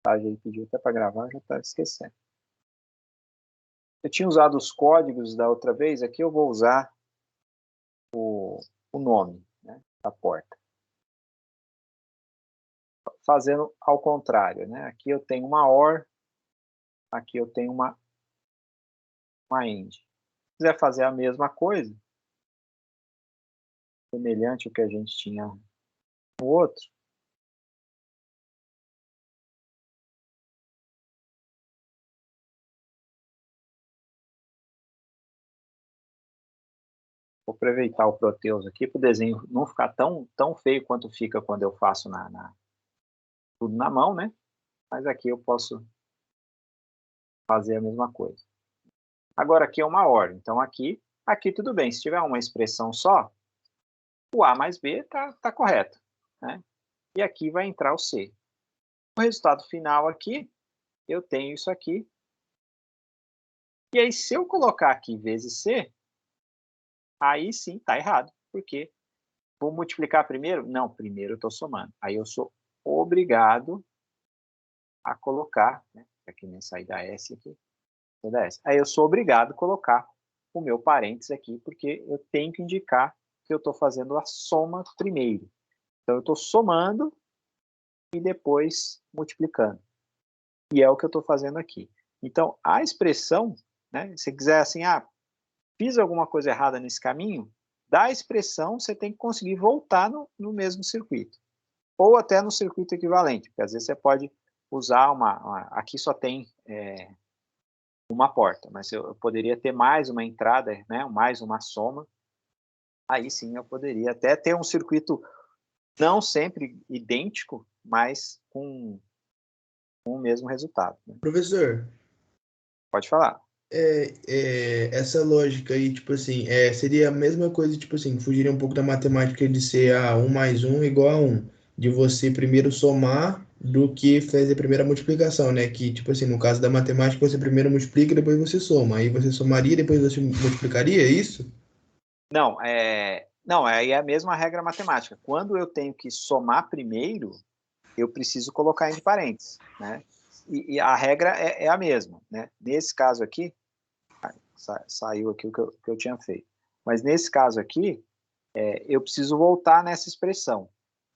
mensagem aí, pediu até para gravar, eu já estava esquecendo. Eu tinha usado os códigos da outra vez, aqui eu vou usar o nome, né, da porta. Fazendo ao contrário, né? Aqui eu tenho uma OR, aqui eu tenho uma AND. Se quiser fazer a mesma coisa, semelhante ao que a gente tinha no outro, vou aproveitar o Proteus aqui para o desenho não ficar tão feio quanto fica quando eu faço tudo na mão, né? Mas aqui eu posso fazer a mesma coisa. Agora aqui é uma ordem, então aqui tudo bem. Se tiver uma expressão só, o A mais B tá correto, né? E aqui vai entrar o C. O resultado final aqui, eu tenho isso aqui. E aí, se eu colocar aqui vezes C, aí sim está errado. Por quê? Vou multiplicar primeiro? Não, primeiro eu estou somando. Aí eu sou obrigado a colocar, né? Aqui nem sair da S aqui, da S. Aí eu sou obrigado a colocar o meu parênteses aqui, porque eu tenho que indicar que eu estou fazendo a soma primeiro. Então eu estou somando e depois multiplicando. E é o que eu estou fazendo aqui. Então a expressão, né? Se quiser assim, fiz alguma coisa errada nesse caminho, da expressão você tem que conseguir voltar no mesmo circuito. Ou até no circuito equivalente, porque às vezes você pode usar aqui só tem uma porta, mas eu poderia ter mais uma entrada, né, mais uma soma. Aí sim eu poderia até ter um circuito não sempre idêntico, mas com o mesmo resultado, né? Professor, Pode falar. essa lógica aí, tipo assim, seria a mesma coisa, tipo assim, fugiria um pouco da matemática de ser 1 mais 1 igual a 1, de você primeiro somar do que fazer a primeira multiplicação, né? Que, tipo assim, no caso da matemática, você primeiro multiplica e depois você soma. Aí você somaria e depois você multiplicaria, é isso? Não, aí é a mesma regra matemática. Quando eu tenho que somar primeiro, eu preciso colocar entre parênteses, né? E a regra é a mesma, né? Nesse caso aqui, saiu aqui o que eu tinha feito. Mas nesse caso aqui, eu preciso voltar nessa expressão.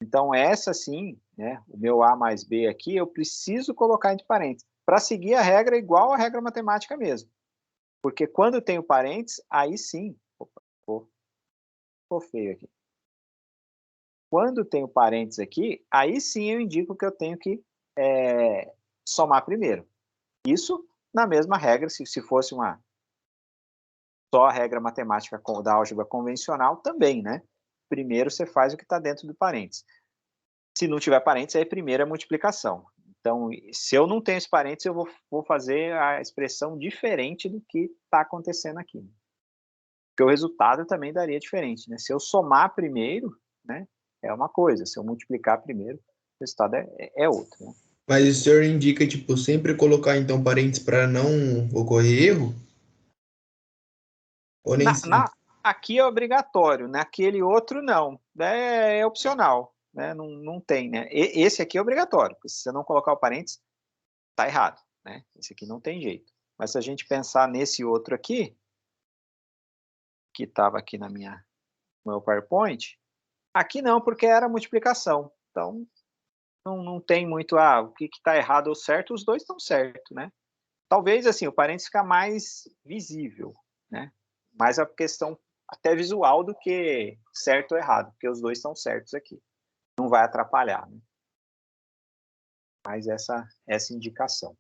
Então, essa sim, né, o meu A mais B aqui, eu preciso colocar entre parênteses, para seguir a regra igual a regra matemática mesmo. Porque quando eu tenho parênteses, aí sim, ficou feio aqui. Quando tenho parênteses aqui, aí sim eu indico que eu tenho que somar primeiro. Isso na mesma regra, se fosse só a regra matemática da álgebra convencional, também, né? Primeiro você faz o que está dentro do parênteses. Se não tiver parênteses, aí primeiro é multiplicação. Então, se eu não tenho esse parênteses, eu vou fazer a expressão diferente do que está acontecendo aqui. Porque o resultado também daria diferente, né? Se eu somar primeiro, né, é uma coisa. Se eu multiplicar primeiro, o resultado é outro, né? Mas o senhor indica, tipo, sempre colocar, então, parênteses para não ocorrer erro? Ou nem sempre? Aqui é obrigatório, naquele outro não. É opcional, né? Não tem, né? Esse aqui é obrigatório, porque se você não colocar o parênteses, tá errado, né? Esse aqui não tem jeito. Mas se a gente pensar nesse outro aqui, que estava aqui no meu PowerPoint, aqui não, porque era multiplicação. Então, não tem muito, o que está errado ou certo, os dois estão certos, né? Talvez, assim, o parênteses fica mais visível, né? Mais a questão até visual do que certo ou errado, porque os dois estão certos aqui. Não vai atrapalhar, né? Mas essa indicação.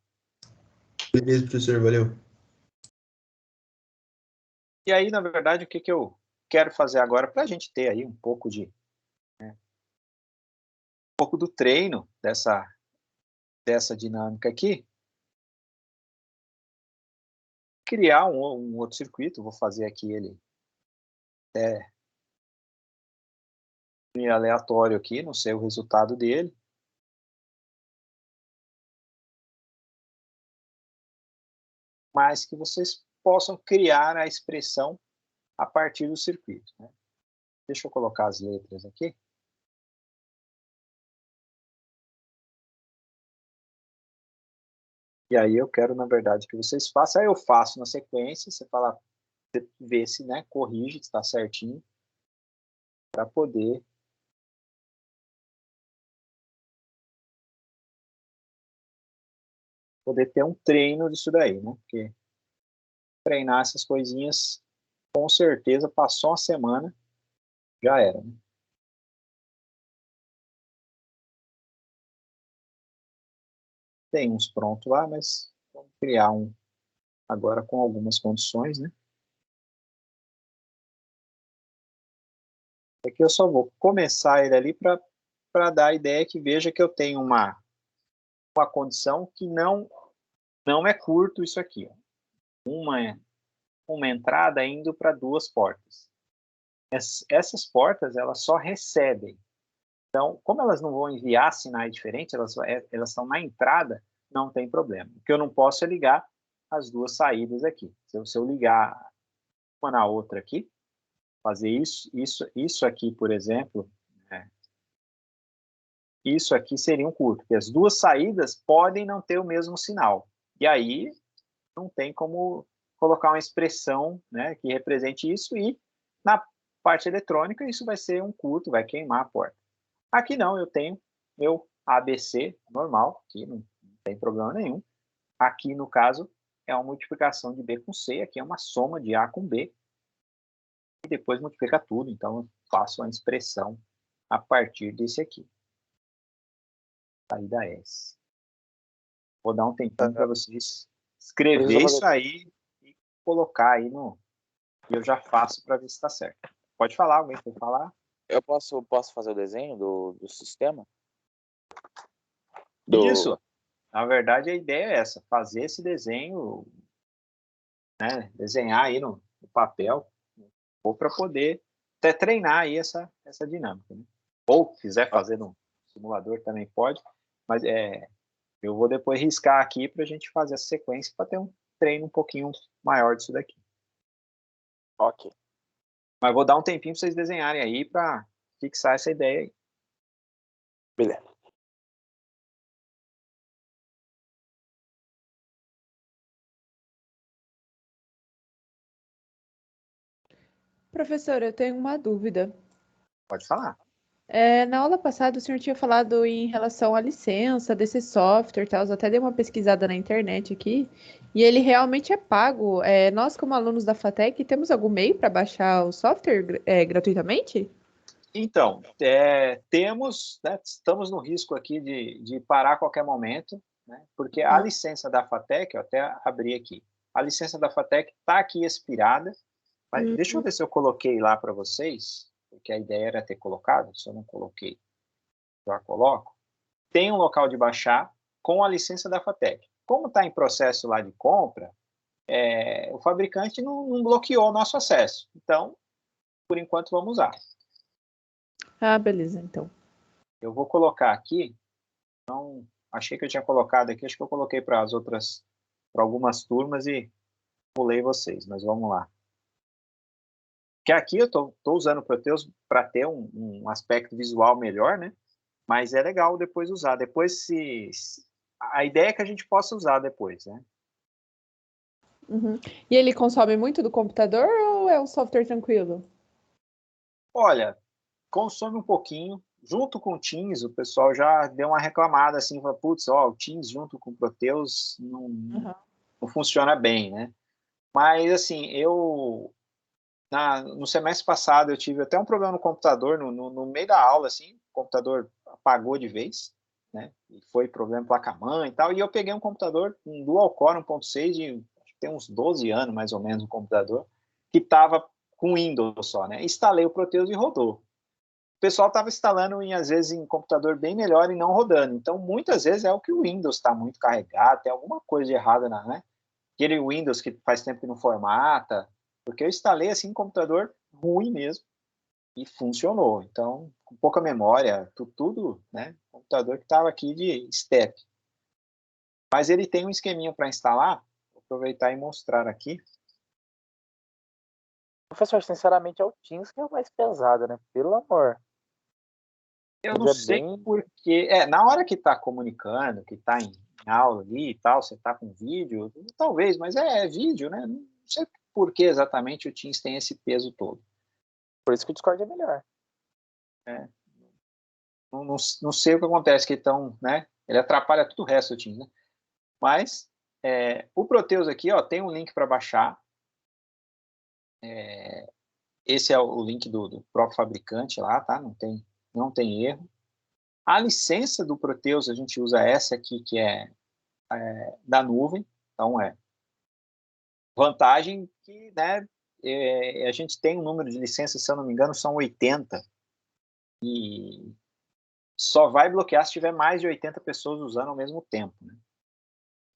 Beleza, professor, valeu. E aí, na verdade, o que eu quero fazer agora, para a gente ter aí um pouco do treino dessa dinâmica aqui, criar um outro circuito, vou fazer aqui ele aleatório aqui, não sei o resultado dele, mas que vocês possam criar a expressão a partir do circuito, né? Deixa eu colocar as letras aqui. E aí eu quero, na verdade, que vocês façam. Aí eu faço na sequência, você fala, você vê se, né, corrige, se está certinho, para poder ter um treino disso daí, né? Porque treinar essas coisinhas, com certeza, passou uma semana, já era, né? Tem uns prontos lá, mas vamos criar um agora com algumas condições, né? Aqui eu só vou começar ele ali para dar a ideia que veja que eu tenho uma condição que não é curto isso aqui. Ó. Uma entrada indo para duas portas. Essas portas, elas só recebem. Então, como elas não vão enviar sinais diferentes, elas estão na entrada, não tem problema. O que eu não posso é ligar as duas saídas aqui. Se eu ligar uma na outra aqui, fazer isso aqui, por exemplo, né? Isso aqui seria um curto, porque as duas saídas podem não ter o mesmo sinal. E aí não tem como colocar uma expressão, né, que represente isso, e na parte eletrônica isso vai ser um curto, vai queimar a porta. Aqui não, eu tenho meu ABC normal, aqui não tem problema nenhum. Aqui, no caso, é uma multiplicação de B com C, aqui é uma soma de A com B, e depois multiplica tudo, então eu faço a expressão a partir desse aqui. Saída S. Vou dar um tempinho para vocês escrever isso aí e colocar aí no... E eu já faço para ver se está certo. Pode falar, alguém quer falar? Eu posso fazer o desenho do sistema? Isso. Na verdade, a ideia é essa, fazer esse desenho, né, desenhar aí no papel, ou para poder até treinar aí essa dinâmica. Né? Ou quiser fazer no simulador também pode, mas eu vou depois riscar aqui para a gente fazer essa sequência para ter um treino um pouquinho maior disso daqui. Ok. Mas vou dar um tempinho para vocês desenharem aí para fixar essa ideia aí. Beleza. Professor, eu tenho uma dúvida. Pode falar. Na aula passada, o senhor tinha falado em relação à licença desse software e tal. Eu até dei uma pesquisada na internet aqui. E ele realmente é pago. Nós, como alunos da FATEC, temos algum meio para baixar o software gratuitamente? Então, temos, né, estamos no risco aqui de parar a qualquer momento, né, porque a licença da FATEC, eu até abri aqui, a licença da FATEC está aqui expirada, mas deixa eu ver se eu coloquei lá para vocês, porque a ideia era ter colocado, se eu não coloquei, já coloco. Tem um local de baixar com a licença da FATEC. Como está em processo lá de compra, o fabricante não bloqueou o nosso acesso. Então, por enquanto, vamos usar. Ah, beleza, então. Eu vou colocar aqui, então, achei que eu tinha colocado aqui, acho que eu coloquei para algumas turmas e pulei vocês, mas vamos lá. Que aqui eu estou usando o Proteus para ter um aspecto visual melhor, né? Mas é legal depois usar. Depois, a ideia é que a gente possa usar depois, né? Uhum. E ele consome muito do computador ou é um software tranquilo? Olha, consome um pouquinho. Junto com o Teams, o pessoal já deu uma reclamada assim, putz, o Teams junto com o Proteus não funciona bem, né? Mas assim, no semestre passado eu tive até um problema no computador, no meio da aula, assim, o computador apagou de vez, né? E foi problema placa-mãe e tal, e eu peguei um computador, um dual-core 1.6 de acho que tem uns 12 anos mais ou menos o computador, que estava com Windows só, né? Instalei o Proteus e rodou. O pessoal estava instalando, às vezes, em computador bem melhor e não rodando. Então, muitas vezes é o que o Windows está muito carregado, tem alguma coisa de errada, né? Aquele Windows que faz tempo que não formata, porque eu instalei assim um computador ruim mesmo e funcionou. Então, com pouca memória, tudo, né? Computador que estava aqui de step. Mas ele tem um esqueminha para instalar, vou aproveitar e mostrar aqui. Professor, sinceramente é o Teams que é o mais pesado, né? Pelo amor. Eu não sei porque... na hora que está comunicando, que está em em aula ali e tal, você está com vídeo, talvez, mas é vídeo, né? Não sei por que exatamente o Teams tem esse peso todo. Por isso que o Discord é melhor. Não sei o que acontece, que então, né? Ele atrapalha todo o resto do Teams, né? Mas o Proteus aqui, ó, tem um link para baixar. Esse é o link do próprio fabricante lá, tá? Não tem erro. A licença do Proteus, a gente usa essa aqui, que é da nuvem. Então, vantagem que, né, a gente tem um número de licenças, se eu não me engano, são 80. E só vai bloquear se tiver mais de 80 pessoas usando ao mesmo tempo, né?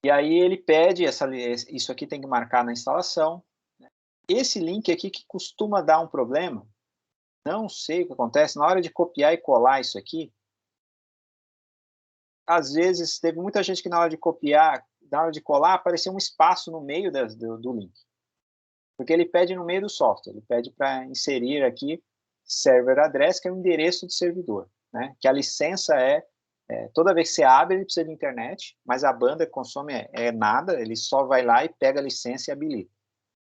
E aí ele pede, isso aqui tem que marcar na instalação. Esse link aqui que costuma dar um problema, não sei o que acontece, na hora de copiar e colar isso aqui, às vezes teve muita gente que na hora de copiar, na hora de colar, apareceu um espaço no meio do link. Porque ele pede no meio do software, ele pede para inserir aqui server address, que é o endereço do servidor, né? Que a licença toda vez que você abre, ele precisa de internet, mas a banda consome nada, ele só vai lá e pega a licença e habilita.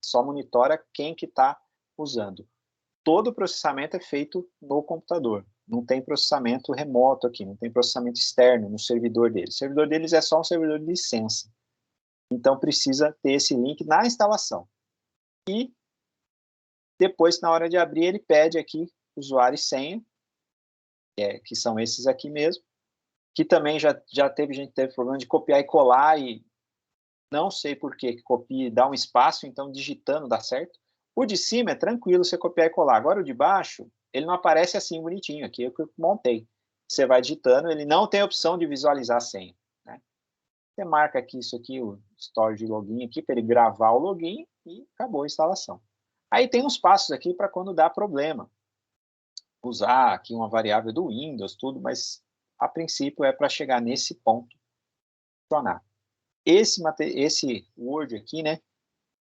Só monitora quem que está usando. Todo o processamento é feito no computador. Não tem processamento remoto aqui, não tem processamento externo no servidor deles. O servidor deles é só um servidor de licença. Então, precisa ter esse link na instalação. E depois, na hora de abrir, ele pede aqui usuário e senha, que são esses aqui mesmo, que também já teve gente que teve problema de copiar e colar, e não sei por que copia e dá um espaço, então digitando dá certo. O de cima é tranquilo você copiar e colar. Agora o de baixo, ele não aparece assim bonitinho, aqui é o que eu montei. Você vai digitando, ele não tem a opção de visualizar a senha, né? Você marca aqui isso aqui, o store de login aqui, para ele gravar o login e acabou a instalação. Aí tem uns passos aqui para quando dá problema. Usar aqui uma variável do Windows, tudo, mas a princípio é para chegar nesse ponto funcionar. Esse Word aqui, né,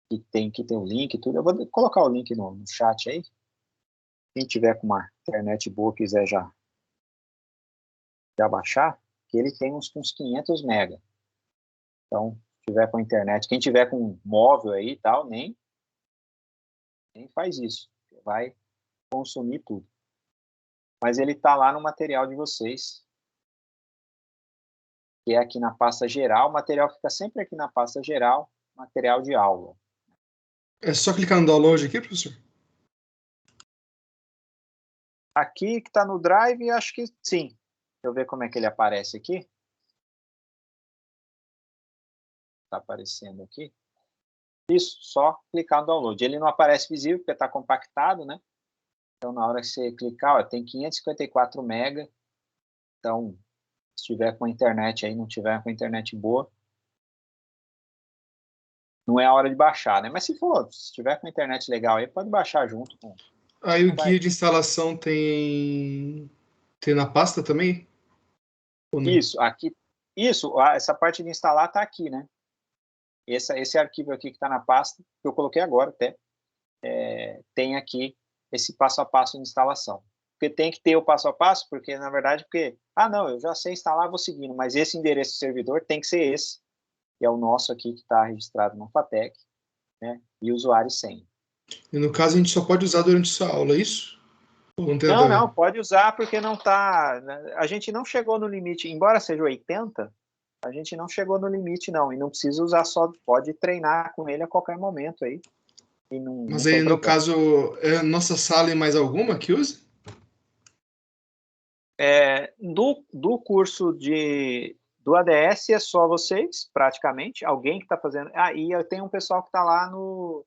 que tem o link e tudo, eu vou colocar o link no chat aí. Quem tiver com uma internet boa, quiser já baixar, que ele tem uns 500 mega. Então, se tiver com a internet, quem tiver com móvel aí e tal, nem faz isso. Vai consumir tudo. Mas ele está lá no material de vocês, que é aqui na pasta geral. O material fica sempre aqui na pasta geral, material de aula. É só clicar no download aqui, professor? Aqui que está no Drive, acho que sim. Deixa eu ver como é que ele aparece aqui. Está aparecendo aqui. Isso, só clicar no download. Ele não aparece visível porque está compactado, né? Então, na hora que você clicar, ó, tem 554 mega. Então, se tiver com a internet aí, não tiver com a internet boa, não é a hora de baixar, né? Mas se tiver com a internet legal aí, pode baixar junto com... Aí o guia de instalação tem na pasta também? Ou não? Isso, aqui, essa parte de instalar está aqui, né? Esse arquivo aqui que está na pasta, que eu coloquei agora até, tem aqui esse passo a passo de instalação. Porque tem que ter o passo a passo, porque na verdade, não, eu já sei instalar, vou seguindo, mas esse endereço do servidor tem que ser esse, que é o nosso aqui que está registrado no FATEC, né? E usuário e senha. E no caso a gente só pode usar durante sua aula, é isso? Ou não tem nada a ver? Não, pode usar porque não está... A gente não chegou no limite, embora seja 80, a gente não chegou no limite não, e não precisa usar só, pode treinar com ele a qualquer momento aí. Mas aí no caso, é nossa sala e mais alguma que use? Do curso do ADS é só vocês, praticamente, alguém que está fazendo... e eu tenho um pessoal que está lá no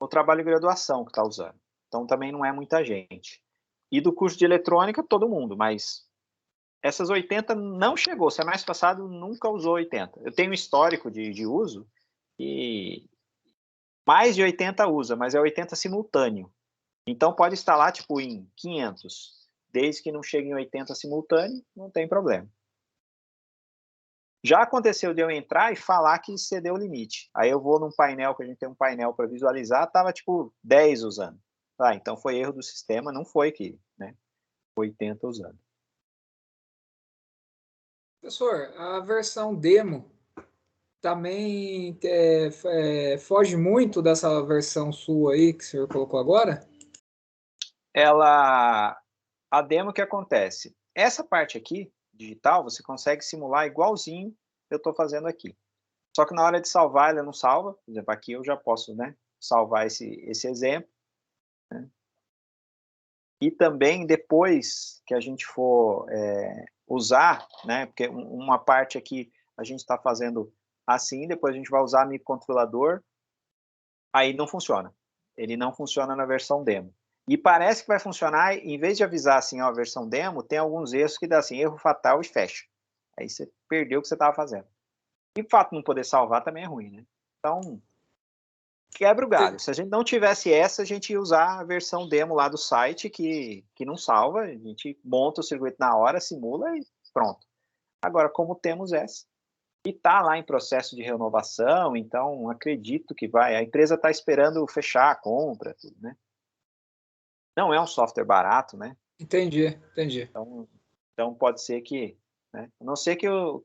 trabalho de graduação que está usando. Então também não é muita gente. E do curso de eletrônica, todo mundo, mas essas 80 não chegou. Semestre passado nunca usou 80. Eu tenho um histórico de uso e mais de 80 usa, mas é 80 simultâneo. Então pode instalar tipo em 500. Desde que não chegue em 80 simultâneo, não tem problema. Já aconteceu de eu entrar e falar que excedeu o limite. Aí eu vou num painel, que a gente tem um painel para visualizar, estava tipo 10 usando. Então foi erro do sistema, não foi que, né? 80 usando. Professor, a versão demo também foge muito dessa versão sua aí que o senhor colocou agora? A demo que acontece, essa parte aqui, digital, você consegue simular igualzinho eu estou fazendo aqui. Só que na hora de salvar, ela não salva. Por exemplo, aqui eu já posso, né, salvar esse exemplo. Né? E também, depois que a gente for usar, né, porque uma parte aqui a gente está fazendo assim, depois a gente vai usar microcontrolador, aí não funciona. Ele não funciona na versão demo. E parece que vai funcionar, em vez de avisar assim, ó, a versão demo, tem alguns erros que dá assim, erro fatal e fecha. Aí você perdeu o que você estava fazendo. E o fato de não poder salvar também é ruim, né? Então, quebra o galho. Se a gente não tivesse essa, a gente ia usar a versão demo lá do site, que não salva, a gente monta o circuito na hora, simula e pronto. Agora, como temos essa, e está lá em processo de renovação, então acredito que vai. A empresa está esperando fechar a compra, tudo, né? Não é um software barato, né? Entendi. Então pode ser que, né? A não ser que o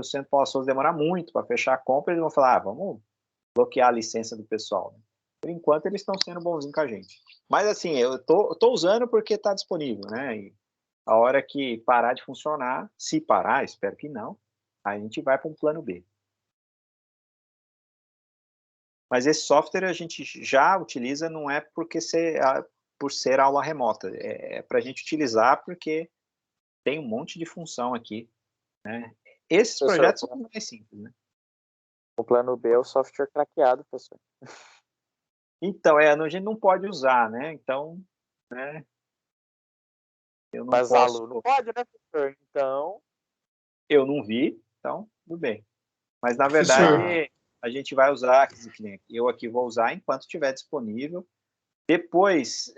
Centro Paulo Souza demorar muito para fechar a compra, eles vão falar, vamos bloquear a licença do pessoal. Né? Por enquanto, eles estão sendo bonzinhos com a gente. Mas, assim, eu tô usando porque está disponível, né? E a hora que parar de funcionar, se parar, espero que não, a gente vai para um plano B. Mas esse software a gente já utiliza, não é por ser aula remota, é para a gente utilizar porque tem um monte de função aqui. Né? Esses projetos são mais simples, né? O plano B é o software craqueado, professor. Então, a gente não pode usar, né? Então, né? Eu não Mas posso. aluno pode, né, professor? Então. Eu não vi, então, tudo bem. Mas, na Professor. verdade, a gente vai usar, eu aqui vou usar enquanto estiver disponível. Depois,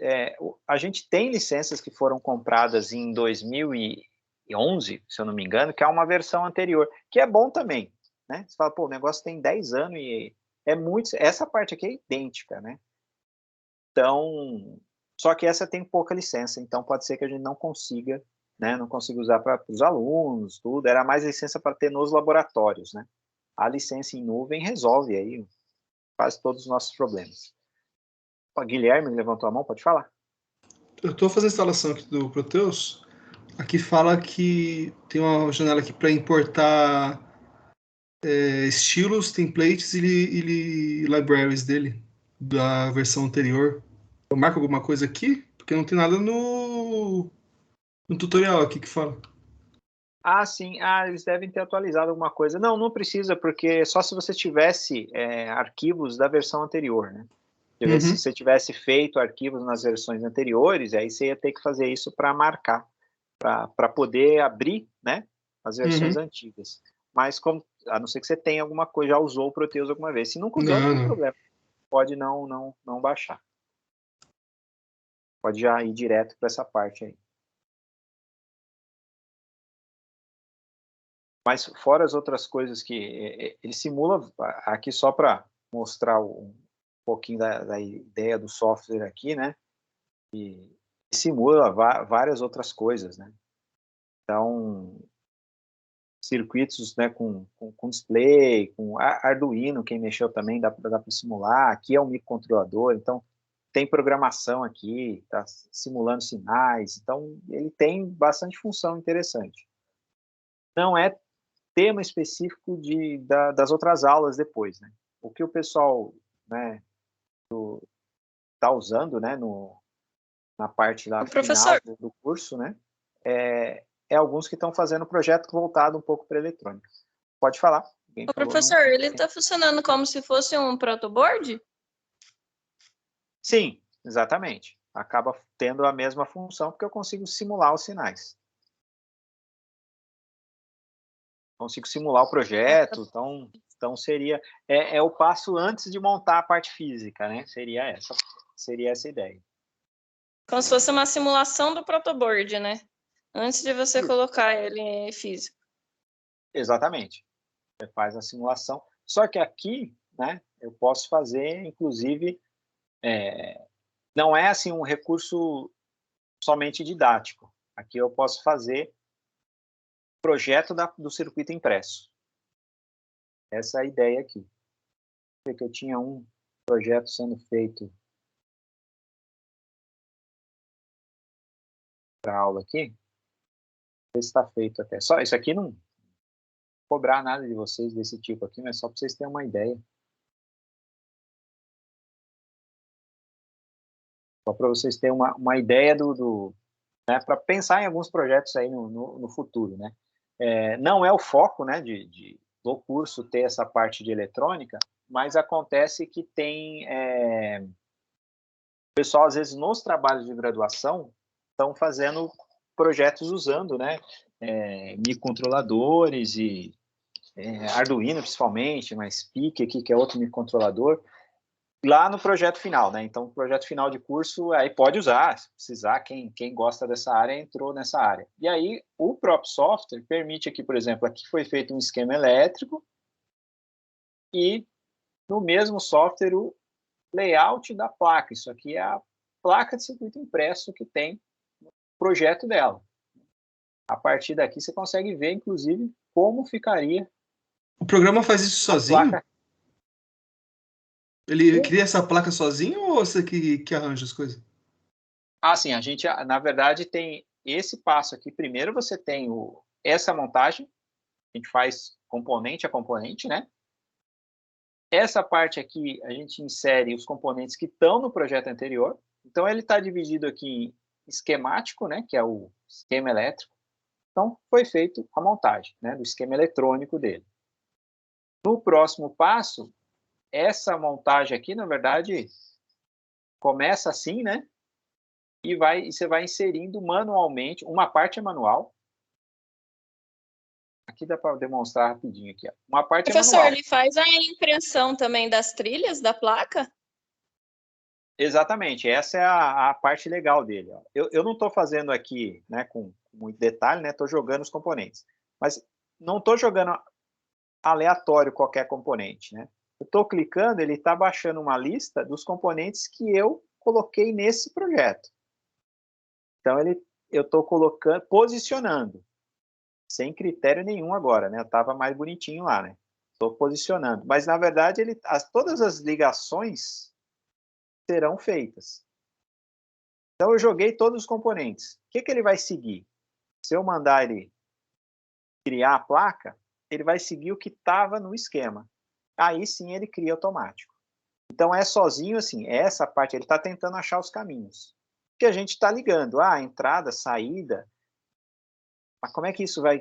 a gente tem licenças que foram compradas em 2011, se eu não me engano, que é uma versão anterior, que é bom também. Né? Você fala, pô, o negócio tem 10 anos e é muito. Essa parte aqui é idêntica, né? Então, só que essa tem pouca licença, então pode ser que a gente não consiga, né? Não consiga usar para os alunos, tudo. Era mais licença para ter nos laboratórios, né? A licença em nuvem resolve aí quase todos os nossos problemas. O Guilherme levantou a mão, pode falar? Eu estou fazendo a instalação aqui do Proteus. Aqui fala que tem uma janela aqui para importar estilos, templates e libraries dele, da versão anterior. Eu marco alguma coisa aqui? Porque não tem nada no tutorial aqui que fala. Ah, sim. Ah, eles devem ter atualizado alguma coisa. Não, não precisa, porque só se você tivesse arquivos da versão anterior, né? Se você tivesse feito arquivos nas versões anteriores, aí você ia ter que fazer isso para marcar, para poder abrir, né, as versões antigas. Mas, a não ser que você tenha alguma coisa, já usou o Proteus alguma vez. Se nunca usou, não tem problema. Pode não baixar. Pode já ir direto para essa parte aí. Mas fora as outras coisas que ele simula, aqui só para mostrar um pouquinho da ideia do software aqui, né? E simula várias outras coisas, né? Então, circuitos, né, com display, com Arduino, quem mexeu também dá para simular. Aqui é um microcontrolador, então tem programação aqui, está simulando sinais. Então, ele tem bastante função interessante. Não é tema específico das outras aulas depois, né? O que o pessoal, né, está usando, né, na parte lá final do curso, né, é alguns que estão fazendo projeto voltado um pouco para eletrônica. Pode falar. O professor, ele está funcionando como se fosse um protoboard? Sim, exatamente. Acaba tendo a mesma função porque eu consigo simular os sinais. Consigo simular o projeto, então seria o passo antes de montar a parte física, né? Seria essa a ideia. Como se fosse uma simulação do protoboard, né? Antes de você colocar ele físico. Exatamente. Você faz a simulação. Só que aqui, né? Eu posso fazer, inclusive, não é assim um recurso somente didático. Aqui eu posso fazer projeto do circuito impresso. Essa é a ideia aqui. Que eu tinha um projeto sendo feito para aula aqui. Ver se está feito até. Só isso aqui não cobrar nada de vocês desse tipo aqui, mas só para vocês terem uma ideia. Só para vocês terem uma ideia né, para pensar em alguns projetos aí no futuro, né? Não é o foco, né, do curso ter essa parte de eletrônica, mas acontece que tem o pessoal, às vezes, nos trabalhos de graduação, estão fazendo projetos usando, né, microcontroladores e Arduino, principalmente, mas PIC aqui, que é outro microcontrolador, lá no projeto final, né? Então, o projeto final de curso, aí pode usar, se precisar, quem gosta dessa área entrou nessa área. E aí, o próprio software permite aqui, por exemplo, aqui foi feito um esquema elétrico e no mesmo software o layout da placa. Isso aqui é a placa de circuito impresso que tem no projeto dela. A partir daqui, você consegue ver, inclusive, como ficaria. O programa faz isso sozinho? Placa. Ele cria essa placa sozinho ou você que arranja as coisas? Sim, a gente, na verdade, tem esse passo aqui. Primeiro você tem essa montagem, a gente faz componente a componente, né? Essa parte aqui, a gente insere os componentes que estão no projeto anterior. Então, ele está dividido aqui em esquemático, né? Que é o esquema elétrico. Então, foi feito a montagem, né? Do esquema eletrônico dele. No próximo passo, essa montagem aqui, na verdade, começa assim, né? E você vai inserindo manualmente, uma parte é manual. Aqui dá para demonstrar rapidinho aqui, ó. Uma parte Professor, é manual. ele faz a impressão também das trilhas da placa? Exatamente, essa é a parte legal dele. Ó. Eu não estou fazendo aqui, né, com muito detalhe, né? Estou jogando os componentes, mas não estou jogando aleatório qualquer componente, né? Eu estou clicando, ele está baixando uma lista dos componentes que eu coloquei nesse projeto. Então eu estou colocando, posicionando, sem critério nenhum agora, né? Eu estava mais bonitinho lá, né? Estou posicionando, mas na verdade todas as ligações serão feitas. Então eu joguei todos os componentes. O que ele vai seguir? Se eu mandar ele criar a placa, ele vai seguir o que estava no esquema. Aí sim ele cria automático. Então é sozinho assim, essa parte ele está tentando achar os caminhos. Que a gente está ligando, entrada, saída. Mas como é que isso vai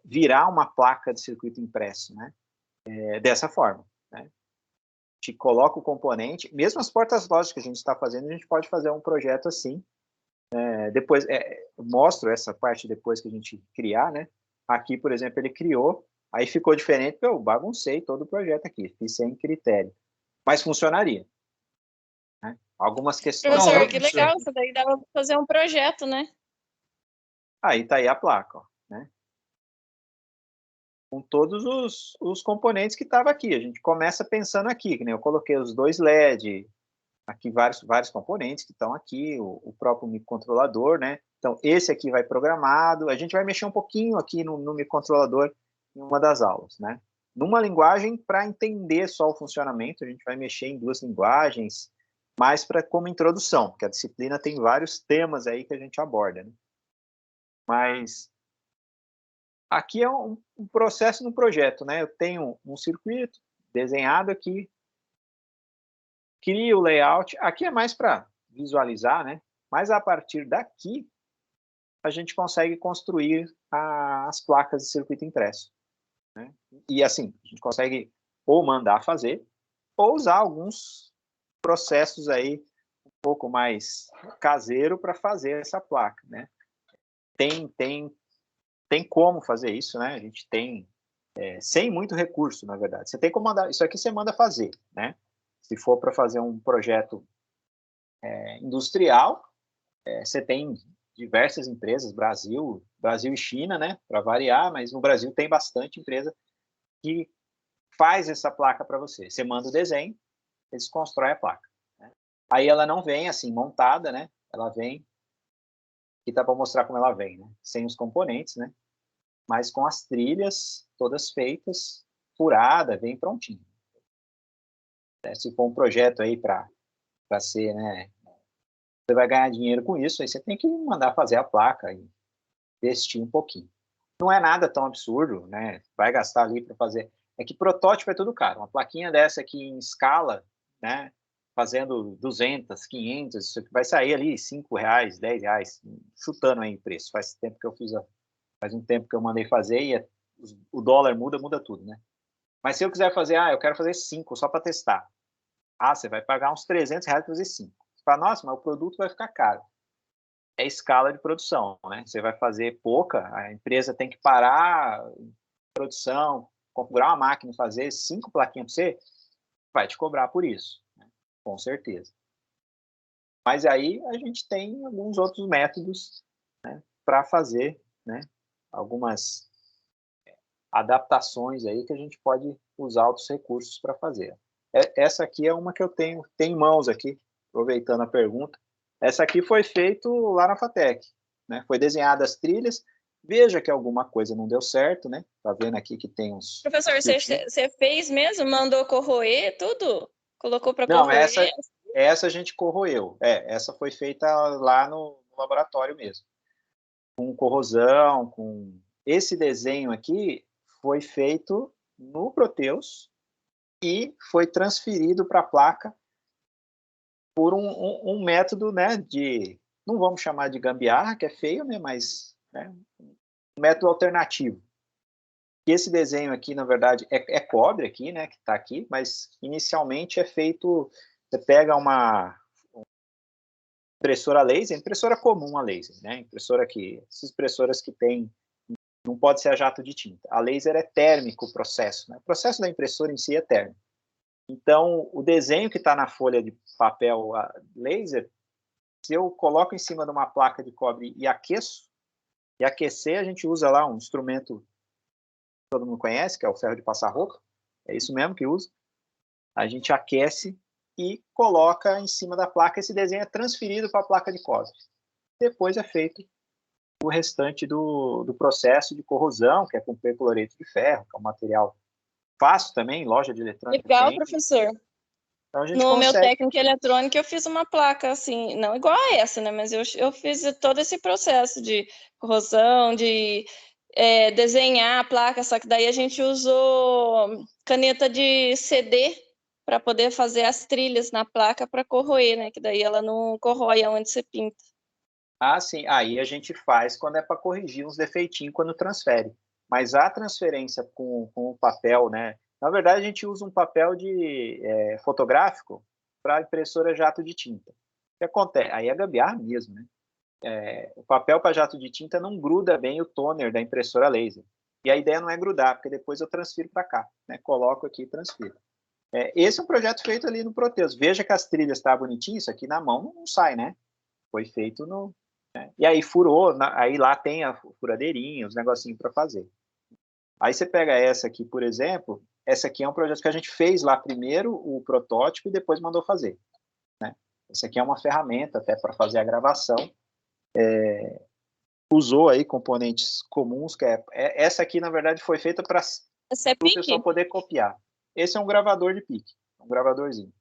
virar uma placa de circuito impresso, né? Dessa forma, né? A gente coloca o componente, mesmo as portas lógicas que a gente está fazendo, a gente pode fazer um projeto assim. Depois, mostro essa parte depois que a gente criar, né? Aqui, por exemplo, ele criou, aí ficou diferente, porque eu baguncei todo o projeto aqui, fiz sem critério. Mas funcionaria. Né? Algumas questões... Professor, que legal, isso daí dava para fazer um projeto, né? Aí está aí a placa, ó, né? Com todos os componentes que estavam aqui. A gente começa pensando aqui, né? Eu coloquei os dois LED, aqui vários componentes que estão aqui, o próprio microcontrolador, né? Então, esse aqui vai programado, a gente vai mexer um pouquinho aqui no microcontrolador em uma das aulas, né? Numa linguagem, para entender só o funcionamento, a gente vai mexer em duas linguagens, mais como introdução, porque a disciplina tem vários temas aí que a gente aborda, né? Mas aqui é um processo no projeto, né? Eu tenho um circuito desenhado aqui, crio o layout. Aqui é mais para visualizar, né? Mas a partir daqui, a gente consegue construir as placas de circuito impresso. Né? E assim, a gente consegue ou mandar fazer, ou usar alguns processos aí um pouco mais caseiro para fazer essa placa, né? Tem como fazer isso, né? A gente tem, sem muito recurso, na verdade. Você tem como mandar, isso aqui você manda fazer, né? Se for para fazer um projeto industrial, você tem diversas empresas, Brasil e China, né? Para variar, mas no Brasil tem bastante empresa que faz essa placa para você. Você manda o desenho, eles constroem a placa. Né? Aí ela não vem assim montada, né? Ela vem, aqui tá para mostrar como ela vem, né? Sem os componentes, né? mas com as trilhas todas feitas, furada, bem prontinho. Se for um projeto aí para ser, né, você vai ganhar dinheiro com isso, aí você tem que mandar fazer a placa e investir um pouquinho. Não é nada tão absurdo, né? Vai gastar ali para fazer. É que protótipo é tudo caro. Uma plaquinha dessa aqui em escala, né? Fazendo 200, 500, isso vai sair ali R$5, R$10, chutando aí o preço. Faz um tempo que eu mandei fazer e o dólar muda tudo, né? Mas se eu quiser fazer, eu quero fazer 5 só para testar. Você vai pagar uns R$300 para fazer 5. Você fala, nossa, mas o produto vai ficar caro. É escala de produção, né? Você vai fazer pouca, a empresa tem que parar a produção, configurar uma máquina e fazer 5 plaquinhas para você, vai te cobrar por isso, né? Com certeza. Mas aí a gente tem alguns outros métodos, né, para fazer, né, algumas adaptações aí que a gente pode usar outros recursos para fazer. Essa aqui é uma que eu tenho em mãos aqui, aproveitando a pergunta. Essa aqui foi feito lá na FATEC, né? Foi desenhada as trilhas. Veja que alguma coisa não deu certo, né? Tá vendo aqui que tem uns... Professor, você fez mesmo? Mandou corroer tudo? Colocou para Não, corroer? essa a gente corroeu. Essa foi feita lá no laboratório mesmo. Com corrosão, com... Esse desenho aqui foi feito no Proteus e foi transferido para a placa por um método, né, não vamos chamar de gambiarra, que é feio, né, mas né, um método alternativo. E esse desenho aqui, na verdade, é cobre aqui, né, que está aqui, mas inicialmente é feito, você pega uma impressora laser, impressora comum a laser, né, essas impressoras que tem, não pode ser a jato de tinta. A laser é térmico o processo, né, o processo da impressora em si é térmico. Então, o desenho que está na folha de papel laser, se eu coloco em cima de uma placa de cobre e aqueço, e aquecer a gente usa lá um instrumento que todo mundo conhece, que é o ferro de passar roupa, é isso mesmo que usa. A gente aquece e coloca em cima da placa, esse desenho é transferido para a placa de cobre. Depois é feito o restante do processo de corrosão, que é com percloreto de ferro, que é um material fácil também, loja de eletrônica. Legal, tem. professor. Então, a gente no consegue... meu técnico eletrônico, eu fiz uma placa assim, não igual a essa, né? Mas eu fiz todo esse processo de corrosão, de desenhar a placa, só que daí a gente usou caneta de CD para poder fazer as trilhas na placa para corroer, né? Que daí ela não corrói aonde você pinta. Sim. Aí a gente faz quando é para corrigir uns defeitinhos quando transfere. Mas a transferência com o papel, né? Na verdade, a gente usa um papel fotográfico para impressora jato de tinta. O que acontece? Aí é gambiarra mesmo, né? O papel para jato de tinta não gruda bem o toner da impressora laser. E a ideia não é grudar, porque depois eu transfiro para cá, né? Coloco aqui e transfiro. Esse é um projeto feito ali no Proteus. Veja que as trilhas estão bonitinhas, isso aqui na mão não sai, né? Foi feito no... Né? E aí furou, aí lá tem a furadeirinha, os negocinhos para fazer. Aí você pega essa aqui, por exemplo, essa aqui é um projeto que a gente fez lá primeiro, o protótipo, e depois mandou fazer. Né? Essa aqui é uma ferramenta até para fazer a gravação. Usou aí componentes comuns, que essa aqui, na verdade, foi feita para o pessoal poder copiar. Esse é um gravador de pique, um gravadorzinho.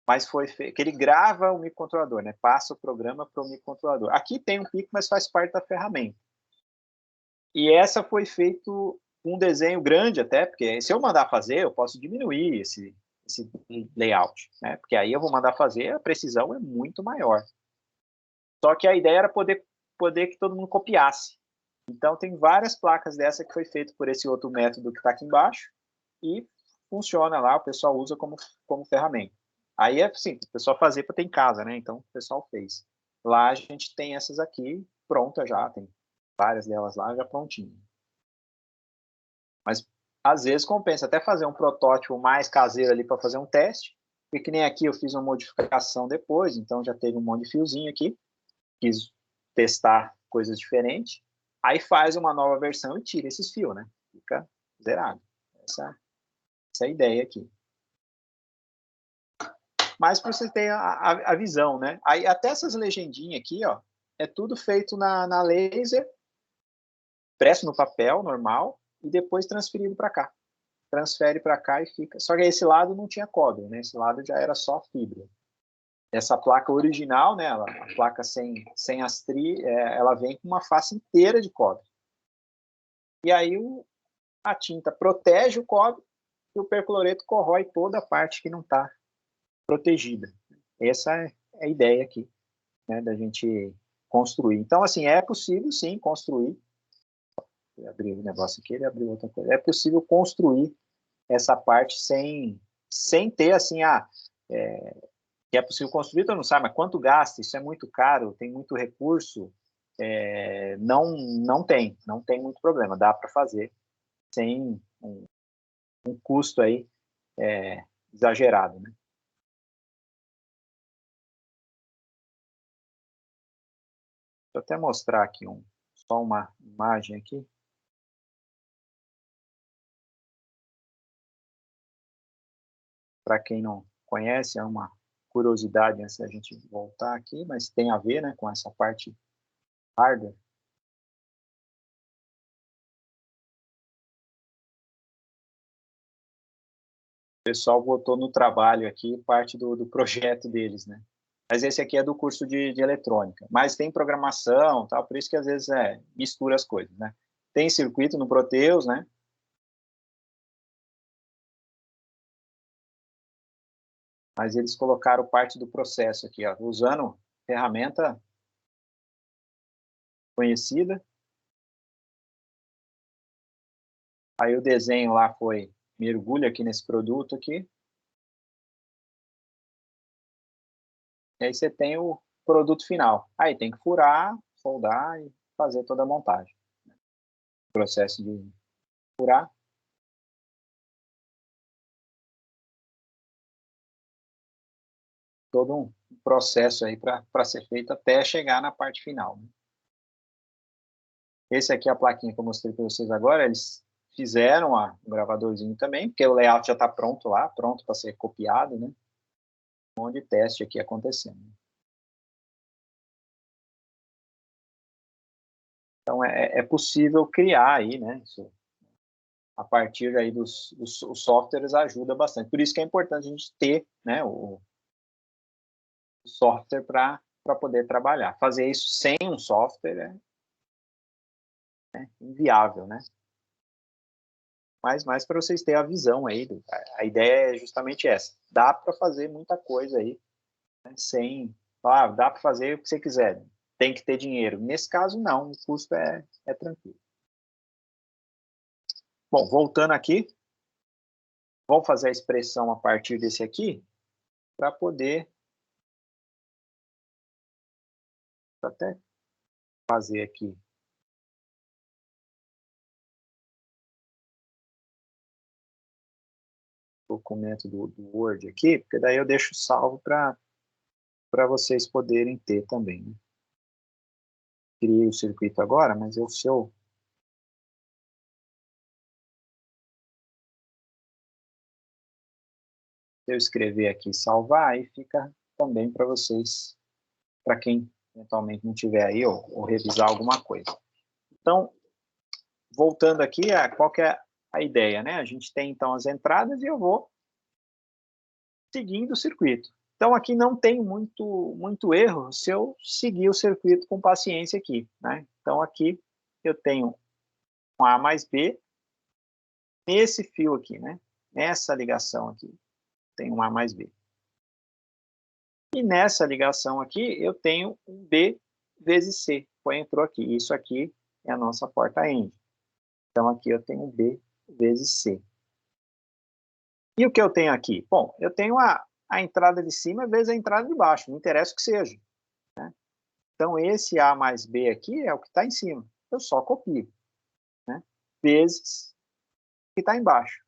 Mas foi feito, que ele grava o microcontrolador, né? Passa o programa para o microcontrolador. Aqui tem um pique, mas faz parte da ferramenta. E essa foi feito um desenho grande até, porque se eu mandar fazer, eu posso diminuir esse layout, né? Porque aí eu vou mandar fazer, a precisão é muito maior. Só que a ideia era poder que todo mundo copiasse. Então, tem várias placas dessa que foi feito por esse outro método que está aqui embaixo e funciona lá, o pessoal usa como ferramenta. Aí é assim, o pessoal fazer para ter em casa, né? Então, o pessoal fez. Lá a gente tem essas aqui prontas já, tem várias delas lá já prontinhas. Mas, às vezes, compensa até fazer um protótipo mais caseiro ali para fazer um teste, porque que nem aqui eu fiz uma modificação depois, então já teve um monte de fiozinho aqui, quis testar coisas diferentes, aí faz uma nova versão e tira esses fios, né? Fica zerado. Essa é a ideia aqui. Mas para você ter a visão, né? Aí até essas legendinhas aqui, ó, é tudo feito na laser impresso no papel normal e depois transferido para cá. Transfere para cá e fica. Só que esse lado não tinha cobre, né? Esse lado já era só fibra. Essa placa original, né? A placa sem as ela vem com uma face inteira de cobre. E aí a tinta protege o cobre e o percloreto corrói toda a parte que não está protegida. Essa é a ideia aqui, né? Da gente construir. Então, assim, é possível, sim, construir. Vou abrir o negócio aqui, ele abriu outra coisa. É possível construir essa parte sem ter, assim, que é possível construir, todo mundo sabe, mas quanto gasta? Isso é muito caro, tem muito recurso. Não tem muito problema, dá para fazer sem um custo aí exagerado, né? Deixa eu até mostrar aqui só uma imagem aqui. Para quem não conhece, é uma curiosidade antes da gente voltar aqui, mas tem a ver, né, com essa parte hardware. O pessoal botou no trabalho aqui parte do projeto deles, né? Mas esse aqui é do curso de eletrônica. Mas tem programação, tal, por isso que às vezes mistura as coisas, né? Tem circuito no Proteus, né? Mas eles colocaram parte do processo aqui, ó, usando ferramenta conhecida. Aí o desenho lá foi, mergulha aqui nesse produto aqui. E aí você tem o produto final. Aí tem que furar, soldar e fazer toda a montagem. O processo de furar. Todo um processo aí para ser feito até chegar na parte final, né? Esse aqui é a plaquinha que eu mostrei para vocês agora. Eles fizeram um gravadorzinho também, porque o layout já está pronto lá, pronto para ser copiado, né? Um monte de teste aqui acontecendo. Então, é possível criar aí, né? Isso, a partir aí dos softwares ajuda bastante. Por isso que é importante a gente ter, né, o software para poder trabalhar. Fazer isso sem um software é inviável, né? Mas mais para vocês terem a visão aí, a ideia é justamente essa. Dá para fazer muita coisa aí, né, sem falar, dá para fazer o que você quiser, tem que ter dinheiro. Nesse caso, não, o custo é tranquilo. Bom, voltando aqui, vamos fazer a expressão a partir desse aqui, para poder até fazer aqui. Documento do Word aqui, porque daí eu deixo salvo para vocês poderem ter também, né? Criei o circuito agora, mas se eu escrever aqui salvar, aí fica também para vocês, para quem eventualmente não tiver aí, ou revisar alguma coisa. Então, voltando aqui, qual que é a ideia, né? A gente tem, então, as entradas e eu vou seguindo o circuito. Então, aqui não tem muito erro se eu seguir o circuito com paciência aqui, né? Então, aqui eu tenho um A mais B nesse fio aqui, né? Nessa ligação aqui, tem um A mais B. E nessa ligação aqui, eu tenho um B vezes C. Entrou aqui. Isso aqui é a nossa porta END. Então, aqui eu tenho B vezes C. E o que eu tenho aqui? Bom, eu tenho a entrada de cima vezes a entrada de baixo. Não interessa o que seja, né? Então, esse A mais B aqui é o que está em cima. Eu só copio, né? Vezes o que está embaixo.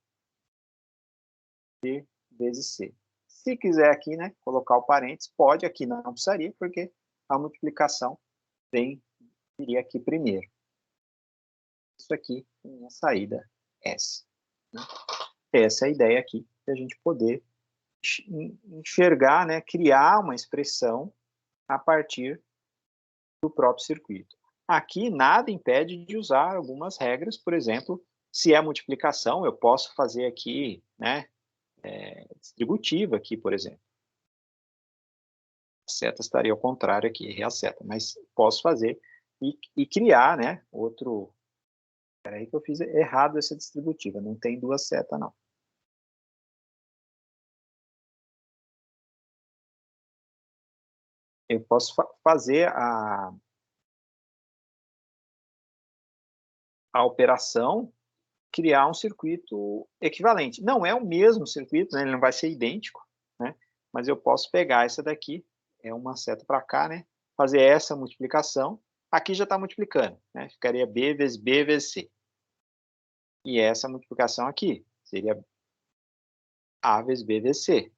B vezes C. Se quiser aqui, né, colocar o parênteses, pode, aqui não precisaria, porque a multiplicação viria aqui primeiro. Isso aqui tem a saída S, né? Essa é a ideia aqui, de a gente poder enxergar, né, criar uma expressão a partir do próprio circuito. Aqui nada impede de usar algumas regras, por exemplo, se é multiplicação, eu posso fazer aqui, né, distributiva aqui, por exemplo. A seta estaria ao contrário aqui, errei a seta, mas posso fazer e criar, né, outro... Espera aí que eu fiz errado essa distributiva, não tem duas setas, não. Eu posso fazer a operação, criar um circuito equivalente. Não é o mesmo circuito, né? Ele não vai ser idêntico, né? Mas eu posso pegar essa daqui, é uma seta para cá, né? Fazer essa multiplicação. Aqui já está multiplicando, né? Ficaria B vezes B vezes C. E essa multiplicação aqui seria A vezes B vezes C.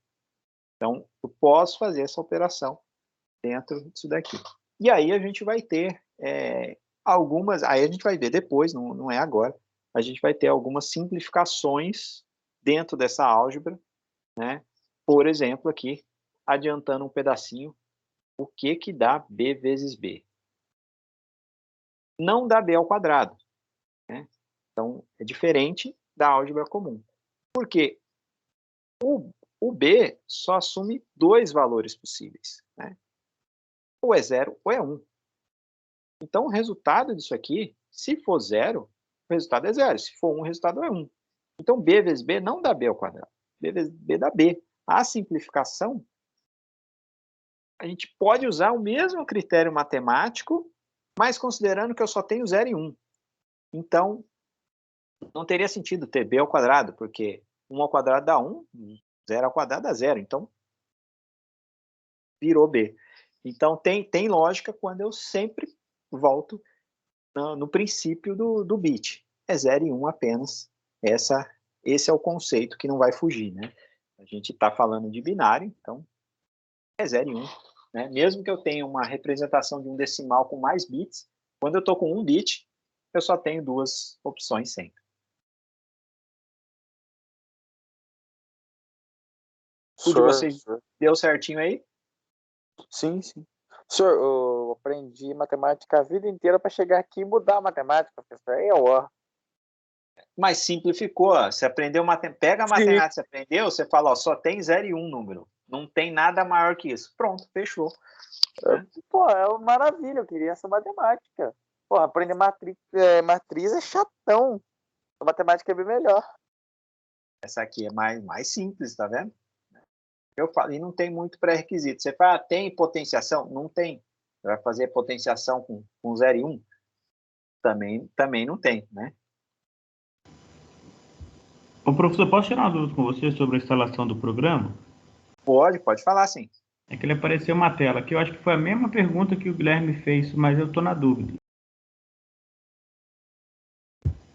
Então, eu posso fazer essa operação dentro disso daqui. E aí a gente vai ter algumas... Aí a gente vai ver depois, não é agora. A gente vai ter algumas simplificações dentro dessa álgebra, né? Por exemplo, aqui, adiantando um pedacinho, o que dá B vezes B? Não dá B ao quadrado, né? Então, é diferente da álgebra comum. Por quê? O B só assume dois valores possíveis, né? Ou é 0 ou é 1. Então, o resultado disso aqui, se for 0, o resultado é 0. Se for 1, o resultado é 1. Então, B vezes B não dá B ao quadrado. B vezes B dá B. A simplificação, a gente pode usar o mesmo critério matemático, mas considerando que eu só tenho 0 e 1. Então, não teria sentido ter B ao quadrado, porque 1 ao quadrado dá 1, 0 ao quadrado dá 0. Então, virou B. Então, tem lógica quando eu sempre volto no princípio do bit. É 0 e 1 apenas. Esse é o conceito que não vai fugir, né? A gente está falando de binário, então é 0 e 1. Né? Mesmo que eu tenha uma representação de um decimal com mais bits, quando eu estou com 1 bit, eu só tenho duas opções sempre. O de vocês deu certinho aí? Sim, sim. Senhor, eu aprendi matemática a vida inteira para chegar aqui e mudar a matemática, professor. Mas simplificou. Você aprendeu pega a matemática que você aprendeu, você fala, ó, só tem 0 e 1 número. Não tem nada maior que isso. Pronto, fechou. Pô, é uma maravilha, eu queria essa matemática. Pô, aprender matriz é chatão. A matemática é bem melhor. Essa aqui é mais simples, tá vendo? Eu falo, e não tem muito pré-requisito. Você fala, tem potenciação? Não tem. Você vai fazer potenciação com 0 e 1? Também não tem, né? Ô, professor, posso tirar uma dúvida com você sobre a instalação do programa? Pode falar sim. É que ele apareceu uma tela aqui, eu acho que foi a mesma pergunta que o Guilherme fez, mas eu estou na dúvida.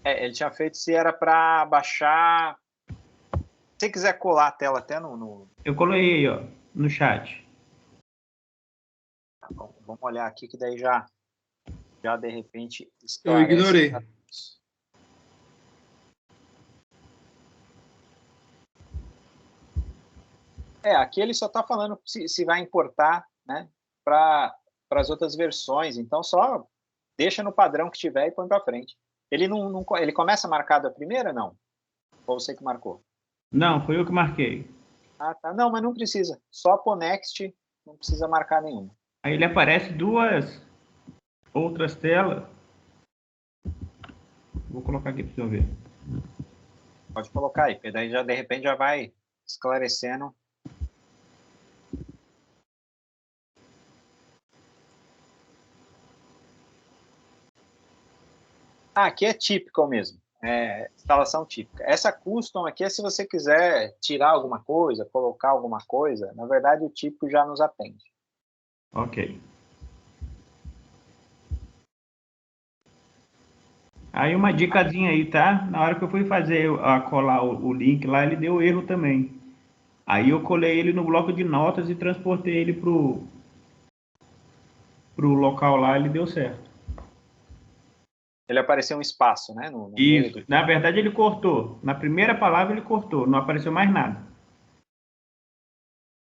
Ele tinha feito se era para baixar... Se você quiser colar a tela até no... Eu colei aí, ó, no chat. Tá bom, vamos olhar aqui que daí já de repente eu ignorei. Aqui ele só está falando se vai importar, né, para as outras versões. Então, só deixa no padrão que tiver e põe para frente. Ele começa marcado a primeira, não? Ou você que marcou? Não, foi eu que marquei. Ah, tá. Não, mas não precisa. Só pôr next, não precisa marcar nenhuma. Aí ele aparece duas outras telas. Vou colocar aqui para você ver. Pode colocar aí, porque daí já de repente já vai esclarecendo. Aqui é típico mesmo. Instalação típica. Essa custom aqui é se você quiser tirar alguma coisa, colocar alguma coisa. Na verdade, o típico já nos atende. Ok. Aí uma dicasinha aí, tá? Na hora que eu fui colar o link lá, ele deu erro também. Aí eu colei ele no bloco de notas e transportei ele pro local lá, ele deu certo. Ele apareceu um espaço, né? No Isso. meio Na verdade, ele cortou. Na primeira palavra, ele cortou. Não apareceu mais nada.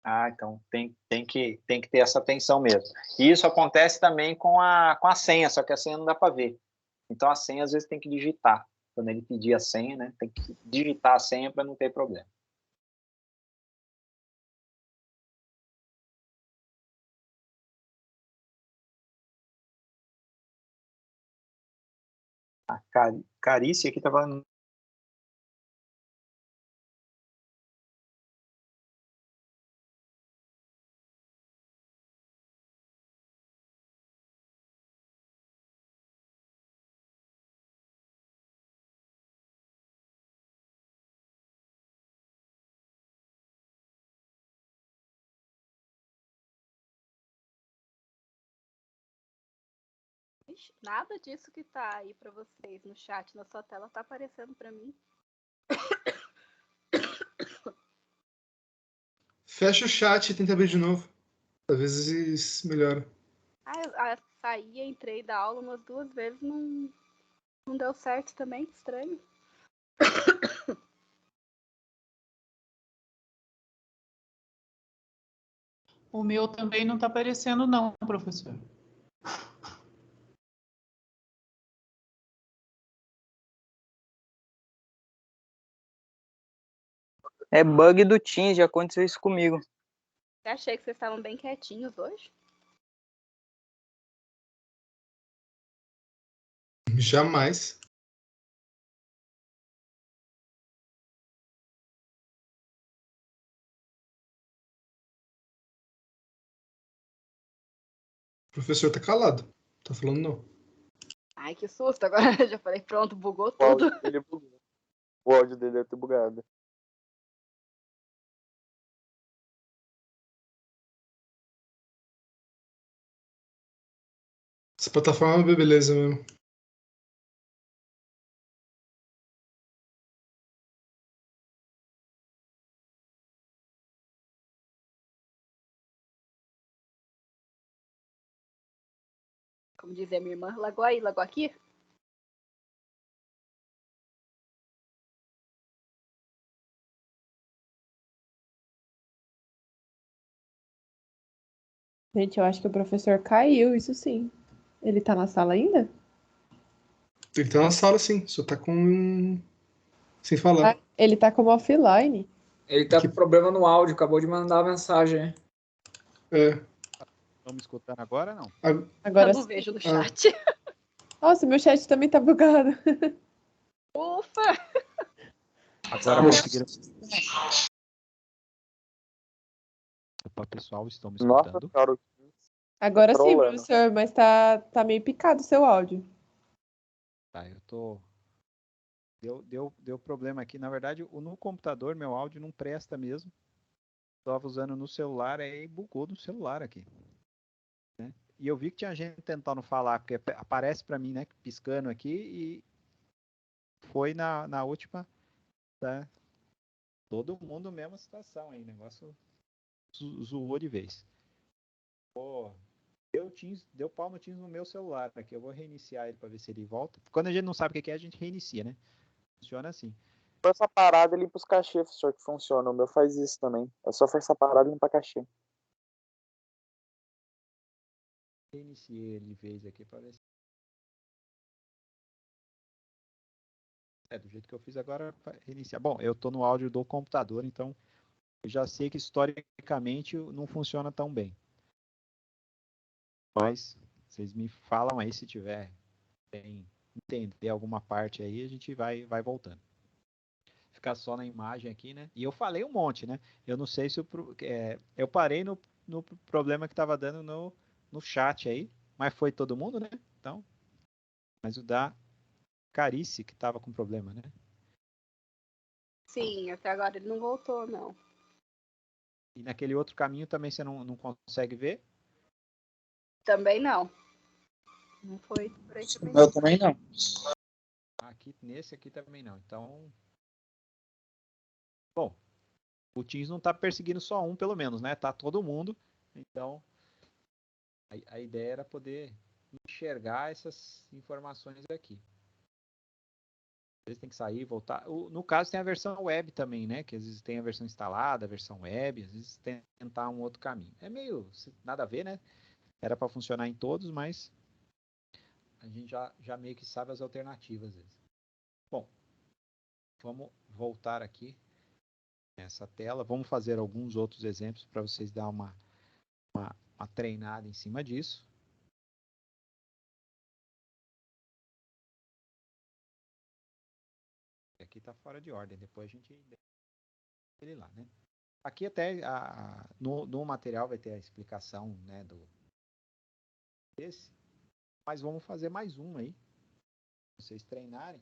Então tem que ter essa atenção mesmo. E isso acontece também com a senha, só que a senha não dá para ver. Então a senha às vezes tem que digitar. Quando ele pedir a senha, né, tem que digitar a senha para não ter problema. A Carice aqui estava. Nada disso que tá aí pra vocês no chat, na sua tela, tá aparecendo pra mim. Fecha o chat e tenta abrir de novo. Às vezes melhora. Saí, entrei da aula umas 2 vezes, não deu certo também, estranho. O meu também não tá aparecendo não, professor. É bug do Teams, já aconteceu isso comigo. Eu achei que vocês estavam bem quietinhos hoje. Jamais. O professor tá calado. Tá falando não. Ai, que susto. Agora já falei, pronto, bugou tudo. O áudio dele deve ter bugado. Essa plataforma é beleza mesmo. Como dizia minha irmã, lagou aí, lagou aqui? Gente, eu acho que o professor caiu, isso sim. Ele tá na sala ainda? Ele tá na sala sim, só tá com. Sem falar. Ele tá como offline. Ele tá com problema no áudio, acabou de mandar uma mensagem. É. Estão me escutando agora não? Agora Eu não vejo no chat. Nossa, meu chat também tá bugado. Ufa! Agora conseguiram. Opa, pessoal, estão me escutando? Agora sim, trolando. professor, mas tá meio picado o seu áudio. Tá, eu tô. Deu problema aqui. Na verdade, no computador, meu áudio não presta mesmo. Estava usando no celular, aí bugou no celular aqui. Né? E eu vi que tinha gente tentando falar, porque aparece para mim, né, piscando aqui, e foi na última, tá? Todo mundo mesma situação aí, negócio zoou de vez. Pô, deu pau no Teams no meu celular aqui. Eu vou reiniciar ele para ver se ele volta. Quando a gente não sabe o que é, a gente reinicia, né? Funciona assim. Força parada e limpa os cachê, professor, que funciona. O meu faz isso também. É só força parada e limpar cachê. Reiniciei ele de vez aqui para ver se... do jeito que eu fiz agora, reiniciar. Bom, eu tô no áudio do computador, então eu já sei que historicamente não funciona tão bem. Mas vocês me falam aí se tiver entender alguma parte aí, a gente vai voltando. Ficar só na imagem aqui, né? E eu falei um monte, né? Eu não sei se eu parei no problema que estava dando no chat aí, mas foi todo mundo, né? Então, mas o da Carice que estava com problema, né? Sim, até agora ele não voltou, não. E naquele outro caminho também você não consegue ver? Também não. Não foi por aí também. Eu também não. Aqui, nesse aqui também não. Então, bom, o Teams não está perseguindo só um, pelo menos, né? Tá todo mundo. Então, a ideia era poder enxergar essas informações aqui. vezes tem que sair, voltar. No caso, tem a versão web também, né? Que às vezes tem a versão instalada, a versão web, às vezes tentar um outro caminho. É meio nada a ver, né? Era para funcionar em todos, mas a gente já meio que sabe as alternativas. Às vezes. Bom, vamos voltar aqui nessa tela. Vamos fazer alguns outros exemplos para vocês dar uma treinada em cima disso. Aqui está fora de ordem, depois a gente ele lá, né? Aqui até no material vai ter a explicação, né, desse, mas vamos fazer mais um aí, para vocês treinarem,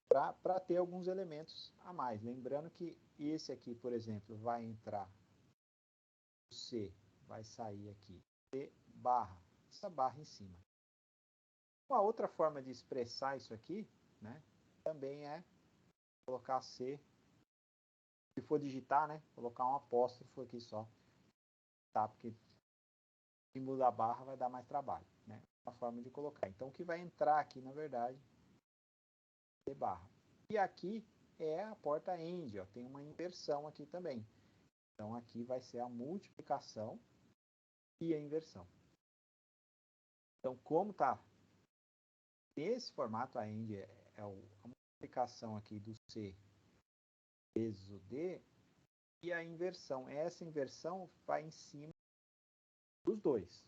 para ter alguns elementos a mais. Lembrando que esse aqui, por exemplo, vai entrar o C, vai sair aqui C barra, essa barra em cima. Uma outra forma de expressar isso aqui, né, também é colocar C, se for digitar, né, colocar um apóstrofo aqui só, tá? Porque o símbolo da barra vai dar mais trabalho, né? Uma forma de colocar. Então, o que vai entrar aqui, na verdade, é C barra. E aqui é a porta AND, ó, tem uma inversão aqui também. Então, aqui vai ser a multiplicação e a inversão. Então, como tá nesse formato, a AND a multiplicação aqui do C vezes o D, e a inversão. Essa inversão vai em cima dos dois.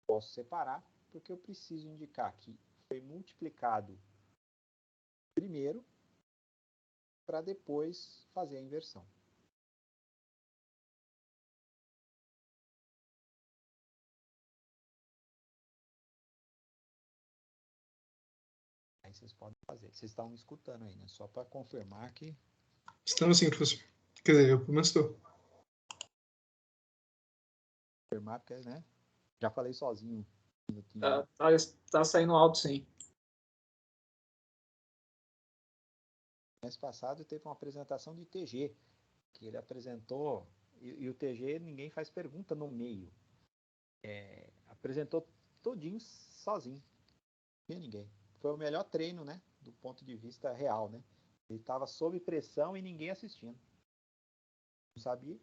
Posso separar, porque eu preciso indicar que foi multiplicado primeiro, para depois fazer a inversão. Aí vocês podem fazer. Vocês estão me escutando aí, né? Só para confirmar que... Estamos sim, professor. Quer dizer, eu pelo menos estou. Confirmar, porque, né? Já falei sozinho. Tá saindo alto, sim. Mês passado teve uma apresentação de TG, que ele apresentou, e o TG ninguém faz pergunta no meio. Apresentou todinho sozinho. Não tinha ninguém. Foi o melhor treino, né? Do ponto de vista real, né? Ele estava sob pressão e ninguém assistindo. Não sabia.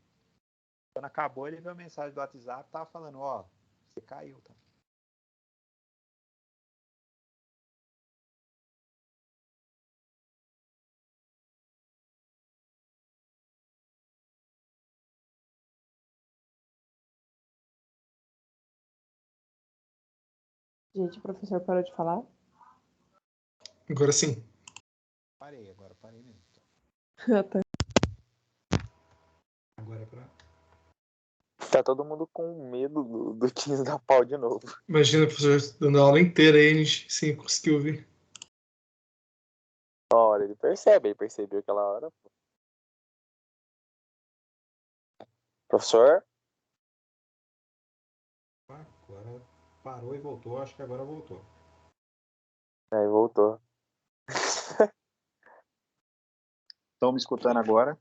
Quando acabou, ele viu a mensagem do WhatsApp, tava falando, ó, você caiu, tá? Gente, o professor parou de falar? Agora sim. Agora parei mesmo. Ah, tá. Agora é pra... Tá todo mundo com medo do 15 da pau de novo. Imagina o professor dando a aula inteira aí, a gente sem conseguir ouvir. Olha, ele percebeu aquela hora. Professor? Agora parou e voltou, acho que agora voltou. Aí voltou. Estão me escutando agora?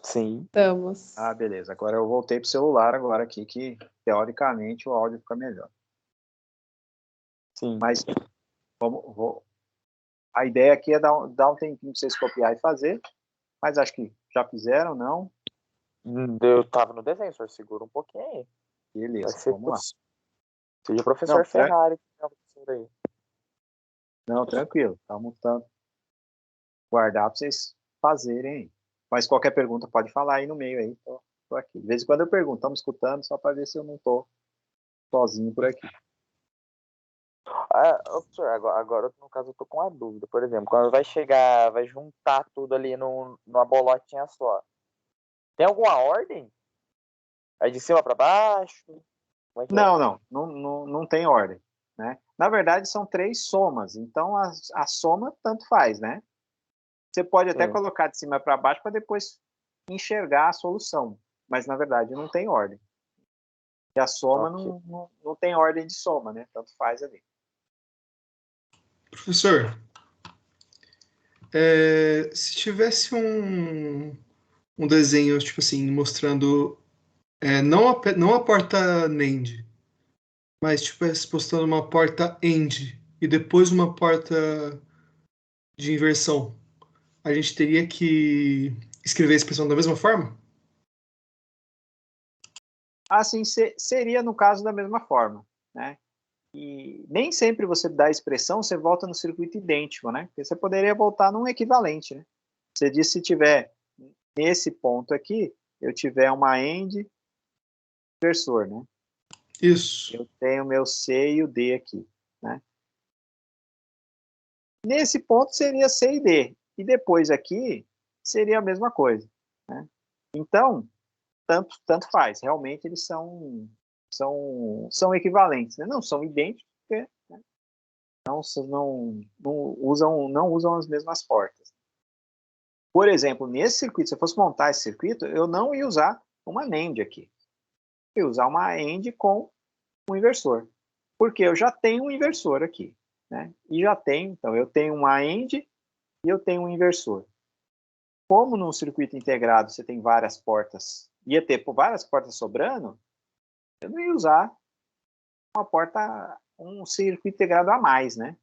Sim. Estamos. Ah, beleza. Agora eu voltei pro celular agora aqui, que teoricamente o áudio fica melhor. Sim. Mas a ideia aqui é dar um tempinho para vocês copiar e fazer, mas acho que já fizeram, não? Eu tava no desenho, senhor. Segura um pouquinho aí. Beleza, vamos lá. Seja o professor Não, Ferrari que tá professor aí. Não, tranquilo. Estamos guardar para vocês fazerem. Mas qualquer pergunta pode falar aí no meio aí. Tô aqui. De vez em quando eu pergunto, estamos escutando, só para ver se eu não tô sozinho por aqui. Professor, agora no caso eu tô com uma dúvida. Por exemplo, quando vai juntar tudo ali numa bolotinha só. Tem alguma ordem? É de cima para baixo? Como é que Não tem ordem, né? Na verdade, são 3 somas, então a soma tanto faz, né? Você pode até colocar de cima para baixo para depois enxergar a solução, mas na verdade não tem ordem. E a soma não tem ordem de soma, né? Tanto faz ali. Professor, se tivesse um desenho, tipo assim, mostrando não a porta NAND, mas tipo postando uma porta AND e depois uma porta de inversão, a gente teria que escrever a expressão da mesma forma? Assim, seria no caso da mesma forma, né? E nem sempre você dá a expressão, você volta no circuito idêntico, né? Porque você poderia voltar num equivalente, né? Você diz se tiver nesse ponto aqui, eu tiver uma AND inversor, né? Isso. Eu tenho meu C e o D aqui, né? Nesse ponto seria C e D. E depois aqui seria a mesma coisa, né? Então, tanto faz. Realmente eles são equivalentes, né? Não são idênticos, porque, né, não usam as mesmas portas. Por exemplo, nesse circuito, se eu fosse montar esse circuito, eu não ia usar uma NAND aqui. Eu ia usar uma AND com um inversor. Porque eu já tenho um inversor aqui, né? E já tenho, então, eu tenho uma AND e eu tenho um inversor. Como num circuito integrado você tem várias portas, ia ter várias portas sobrando, eu não ia usar um circuito integrado a mais, né?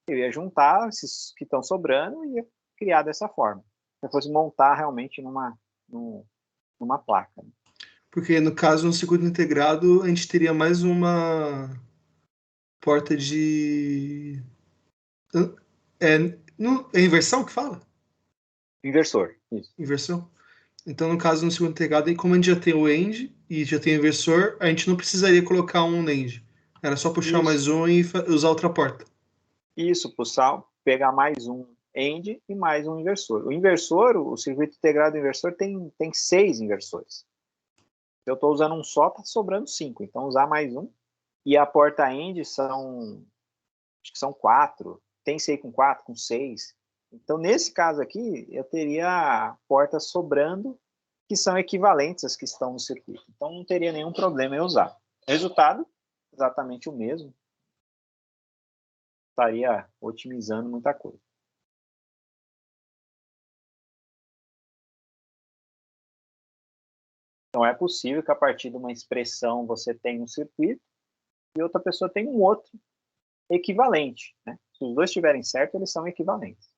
Eu ia juntar esses que estão sobrando e ia criar dessa forma. Se eu fosse montar realmente numa placa. Né? Porque, no caso, no circuito integrado, a gente teria mais uma porta de... É inversão que fala? Inversor, isso. Inversão. Então, no caso, no circuito integrado, como a gente já tem o AND e já tem o inversor, a gente não precisaria colocar um NAND. Era só puxar mais um e usar outra porta. Isso, pegar mais um AND e mais um inversor. O inversor, o circuito integrado inversor, tem 6 inversores. Se eu estou usando um só, está sobrando 5. Então, usar mais um. E a porta AND acho que são 4. Tem sei com 4, com 6. Então, nesse caso aqui, eu teria portas sobrando que são equivalentes às que estão no circuito. Então, não teria nenhum problema em usar. Resultado, exatamente o mesmo. Estaria otimizando muita coisa. Então, é possível que a partir de uma expressão você tenha um circuito e outra pessoa tem um outro equivalente. Né? Se os dois estiverem certo, eles são equivalentes.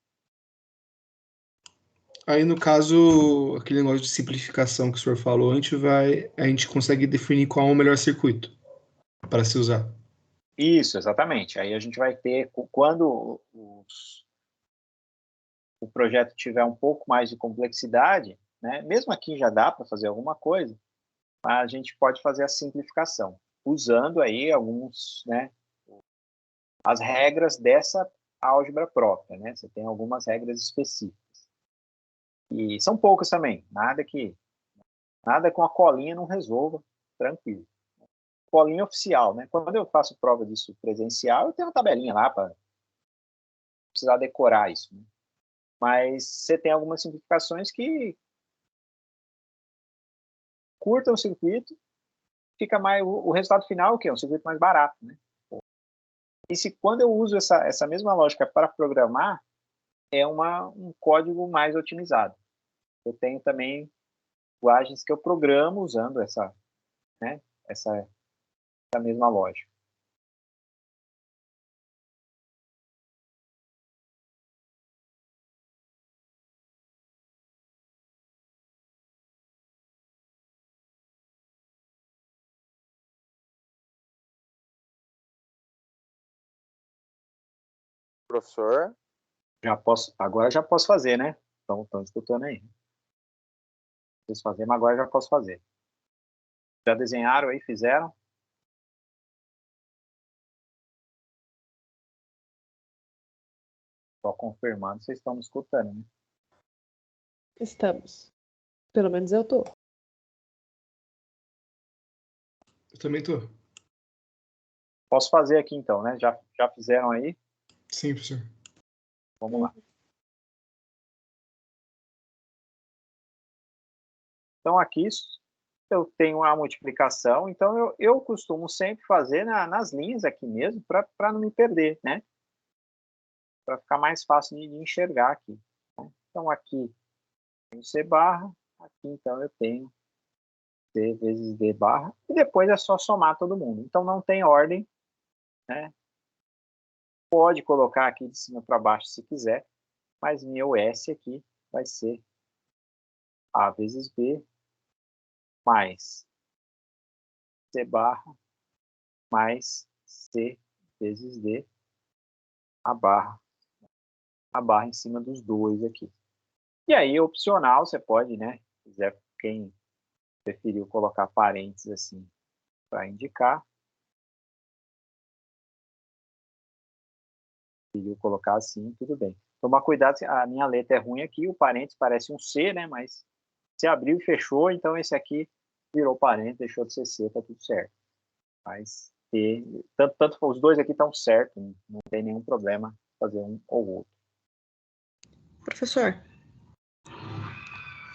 Aí, no caso, aquele negócio de simplificação que o senhor falou, a gente consegue definir qual é o melhor circuito para se usar. Isso, exatamente. Aí a gente vai ter, quando o projeto tiver um pouco mais de complexidade, né, mesmo aqui já dá para fazer alguma coisa, a gente pode fazer a simplificação, usando aí né, as regras dessa álgebra própria. Né? Você tem algumas regras específicas. E são poucas também, nada com a colinha não resolva, tranquilo. Colinha oficial, né? Quando eu faço prova disso presencial, eu tenho uma tabelinha lá para precisar decorar isso. Né? Mas você tem algumas simplificações que curtam o circuito, fica mais o resultado final, que é um circuito mais barato, né? E quando eu uso essa mesma lógica para programar, é um código mais otimizado. Eu tenho também linguagens que eu programo usando essa mesma lógica. Professor? Agora já posso fazer, né? Estão escutando aí. Preciso fazer, mas agora já posso fazer. Já desenharam aí, fizeram? Só confirmando, vocês estão me escutando, né? Estamos. Pelo menos eu tô. Eu também tô. Posso fazer aqui então, né? Já fizeram aí? Sim, professor. Vamos lá. Então, aqui eu tenho a multiplicação, então eu costumo sempre fazer nas linhas aqui mesmo, para não me perder, né? Para ficar mais fácil de enxergar aqui. Né? Então, aqui tenho C barra, aqui então eu tenho C vezes D barra, e depois é só somar todo mundo. Então, não tem ordem, né? Pode colocar aqui de cima para baixo se quiser, mas meu S aqui vai ser A vezes B mais C barra mais C vezes D, a barra em cima dos dois aqui. E aí, opcional, você pode, né, se quiser, quem preferiu colocar parênteses assim para indicar, preferiu colocar assim, tudo bem. Tomar cuidado, a minha letra é ruim aqui, o parênteses parece um C, né, mas se abriu e fechou, então esse aqui virou parênteses, deixou de ser C, tá tudo certo. Mas tanto os dois aqui estão certos, não tem nenhum problema fazer um ou outro. Professor,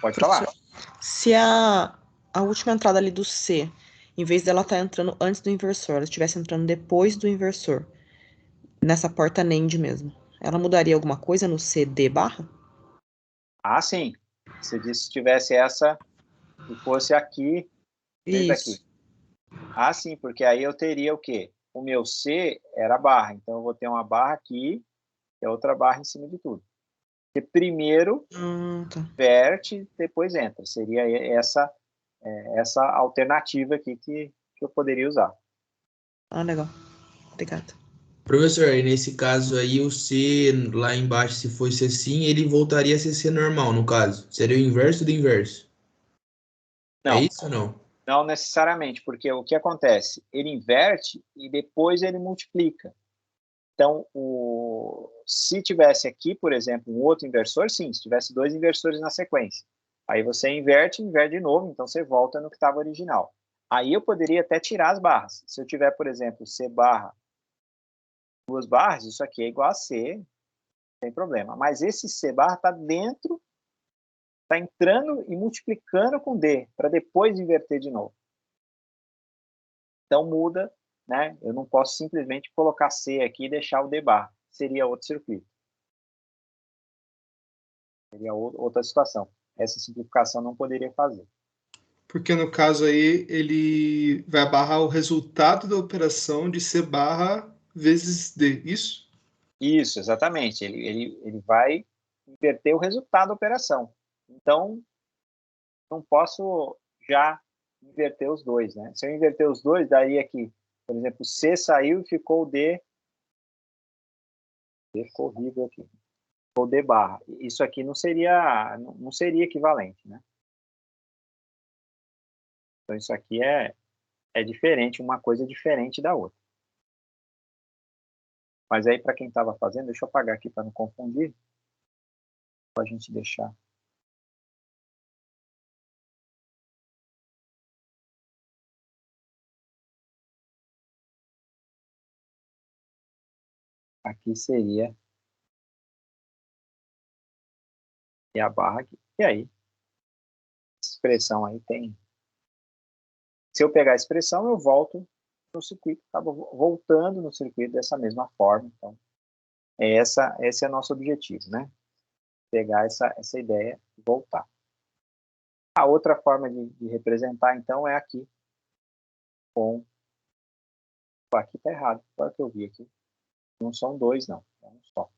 Pode falar. se a última entrada ali do C, em vez dela estar entrando antes do inversor, ela estivesse entrando depois do inversor, nessa porta NAND mesmo, ela mudaria alguma coisa no CD barra? Ah, sim. Você disse se tivesse essa e fosse aqui, desde aqui. Ah, sim, porque aí eu teria o quê? O meu C era barra, então eu vou ter uma barra aqui e outra barra em cima de tudo. Porque primeiro verte, depois entra. Seria essa alternativa aqui que eu poderia usar. Ah, legal. Obrigada. Professor, aí nesse caso aí, o C lá embaixo, se fosse assim, ele voltaria a ser C normal, no caso. Seria o inverso do inverso. Não. É isso ou não? Não necessariamente, porque o que acontece? Ele inverte e depois ele multiplica. Então, se tivesse aqui, por exemplo, um outro inversor, sim, se tivesse dois inversores na sequência. Aí você inverte de novo, então você volta no que estava original. Aí eu poderia até tirar as barras. Se eu tiver, por exemplo, C barra, duas barras, isso aqui é igual a C, não tem problema. Mas esse C barra está dentro, está entrando e multiplicando com D, para depois inverter de novo. Então muda, né? Eu não posso simplesmente colocar C aqui e deixar o D barra. Seria outro circuito. Seria outra situação. Essa simplificação não poderia fazer. Porque no caso aí ele vai barrar o resultado da operação de C barra vezes D, isso? Isso, exatamente. Ele vai inverter o resultado da operação. Então, não posso já inverter os dois, né? Se eu inverter os dois, daí aqui, por exemplo, C saiu e ficou o D. D ficou horrível aqui. Ficou D barra. Isso aqui não seria equivalente, né? Então, isso aqui é diferente, uma coisa diferente da outra. Mas aí, para quem estava fazendo, deixa eu apagar aqui para não confundir. Para a gente deixar. Aqui seria a barra aqui. E aí, essa expressão aí tem. Se eu pegar a expressão, eu volto no circuito, acabo voltando no circuito dessa mesma forma. Então, esse é o nosso objetivo, né? Pegar essa ideia e voltar. A outra forma de representar, então, é aqui com... Aqui está errado, agora que eu vi aqui. Não são dois, não. É um só.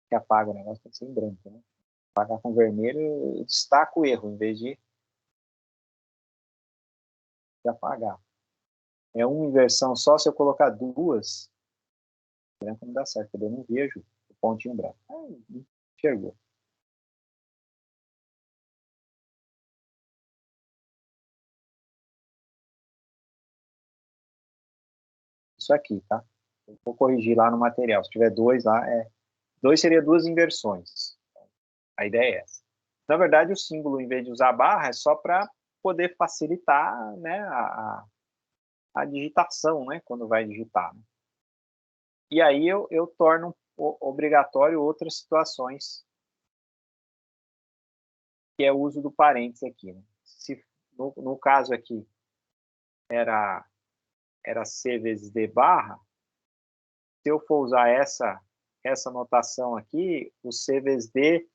Que apaga o negócio, tem que ser em branco, né? Apagar com vermelho, eu destaco o erro, em vez de apagar. É uma inversão só, se eu colocar duas, branco não dá certo, porque eu não vejo o pontinho branco. Aí, enxergou. Isso aqui, tá? Eu vou corrigir lá no material. Se tiver dois lá, dois seria duas inversões. A ideia é essa. Na verdade, o símbolo, em vez de usar barra, é só para poder facilitar, né, a digitação, né, quando vai digitar. Né? E aí eu torno obrigatório outras situações, que é o uso do parênteses aqui. Né? Se, no caso aqui, era C vezes D barra, se eu for usar essa notação aqui, o C vezes D,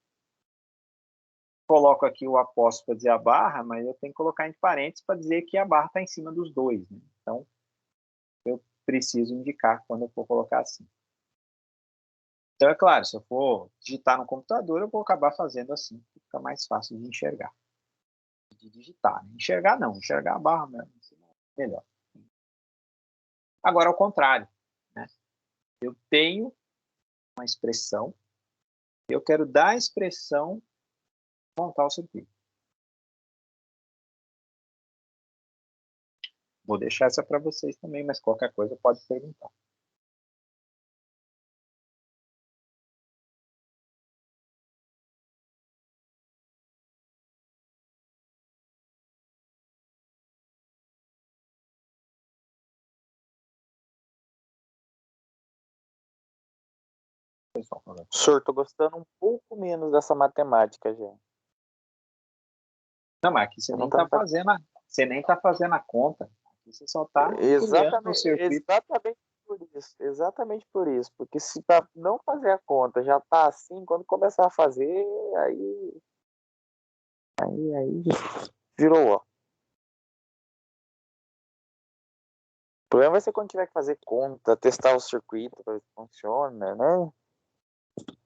coloco aqui o apóstrofo para dizer a barra, mas eu tenho que colocar entre parênteses para dizer que a barra está em cima dos dois. Né? Então, eu preciso indicar quando eu for colocar assim. Então, é claro, se eu for digitar no computador, eu vou acabar fazendo assim, fica mais fácil de enxergar. De digitar. Enxergar não, enxergar a barra melhor. Agora, ao contrário, né? Eu tenho uma expressão, eu quero dar a expressão, montar o circuito. Vou deixar essa para vocês também, mas qualquer coisa pode perguntar. Senhor, tô gostando um pouco menos dessa matemática, gente. Não, mas aqui você nem está fazendo, você nem tá fazendo a conta. Aqui você só está criando o circuito. Exatamente por isso. Porque se para não fazer a conta já tá assim, quando começar a fazer, aí virou, ó. O problema vai ser quando tiver que fazer conta, testar o circuito para ver se funciona, né?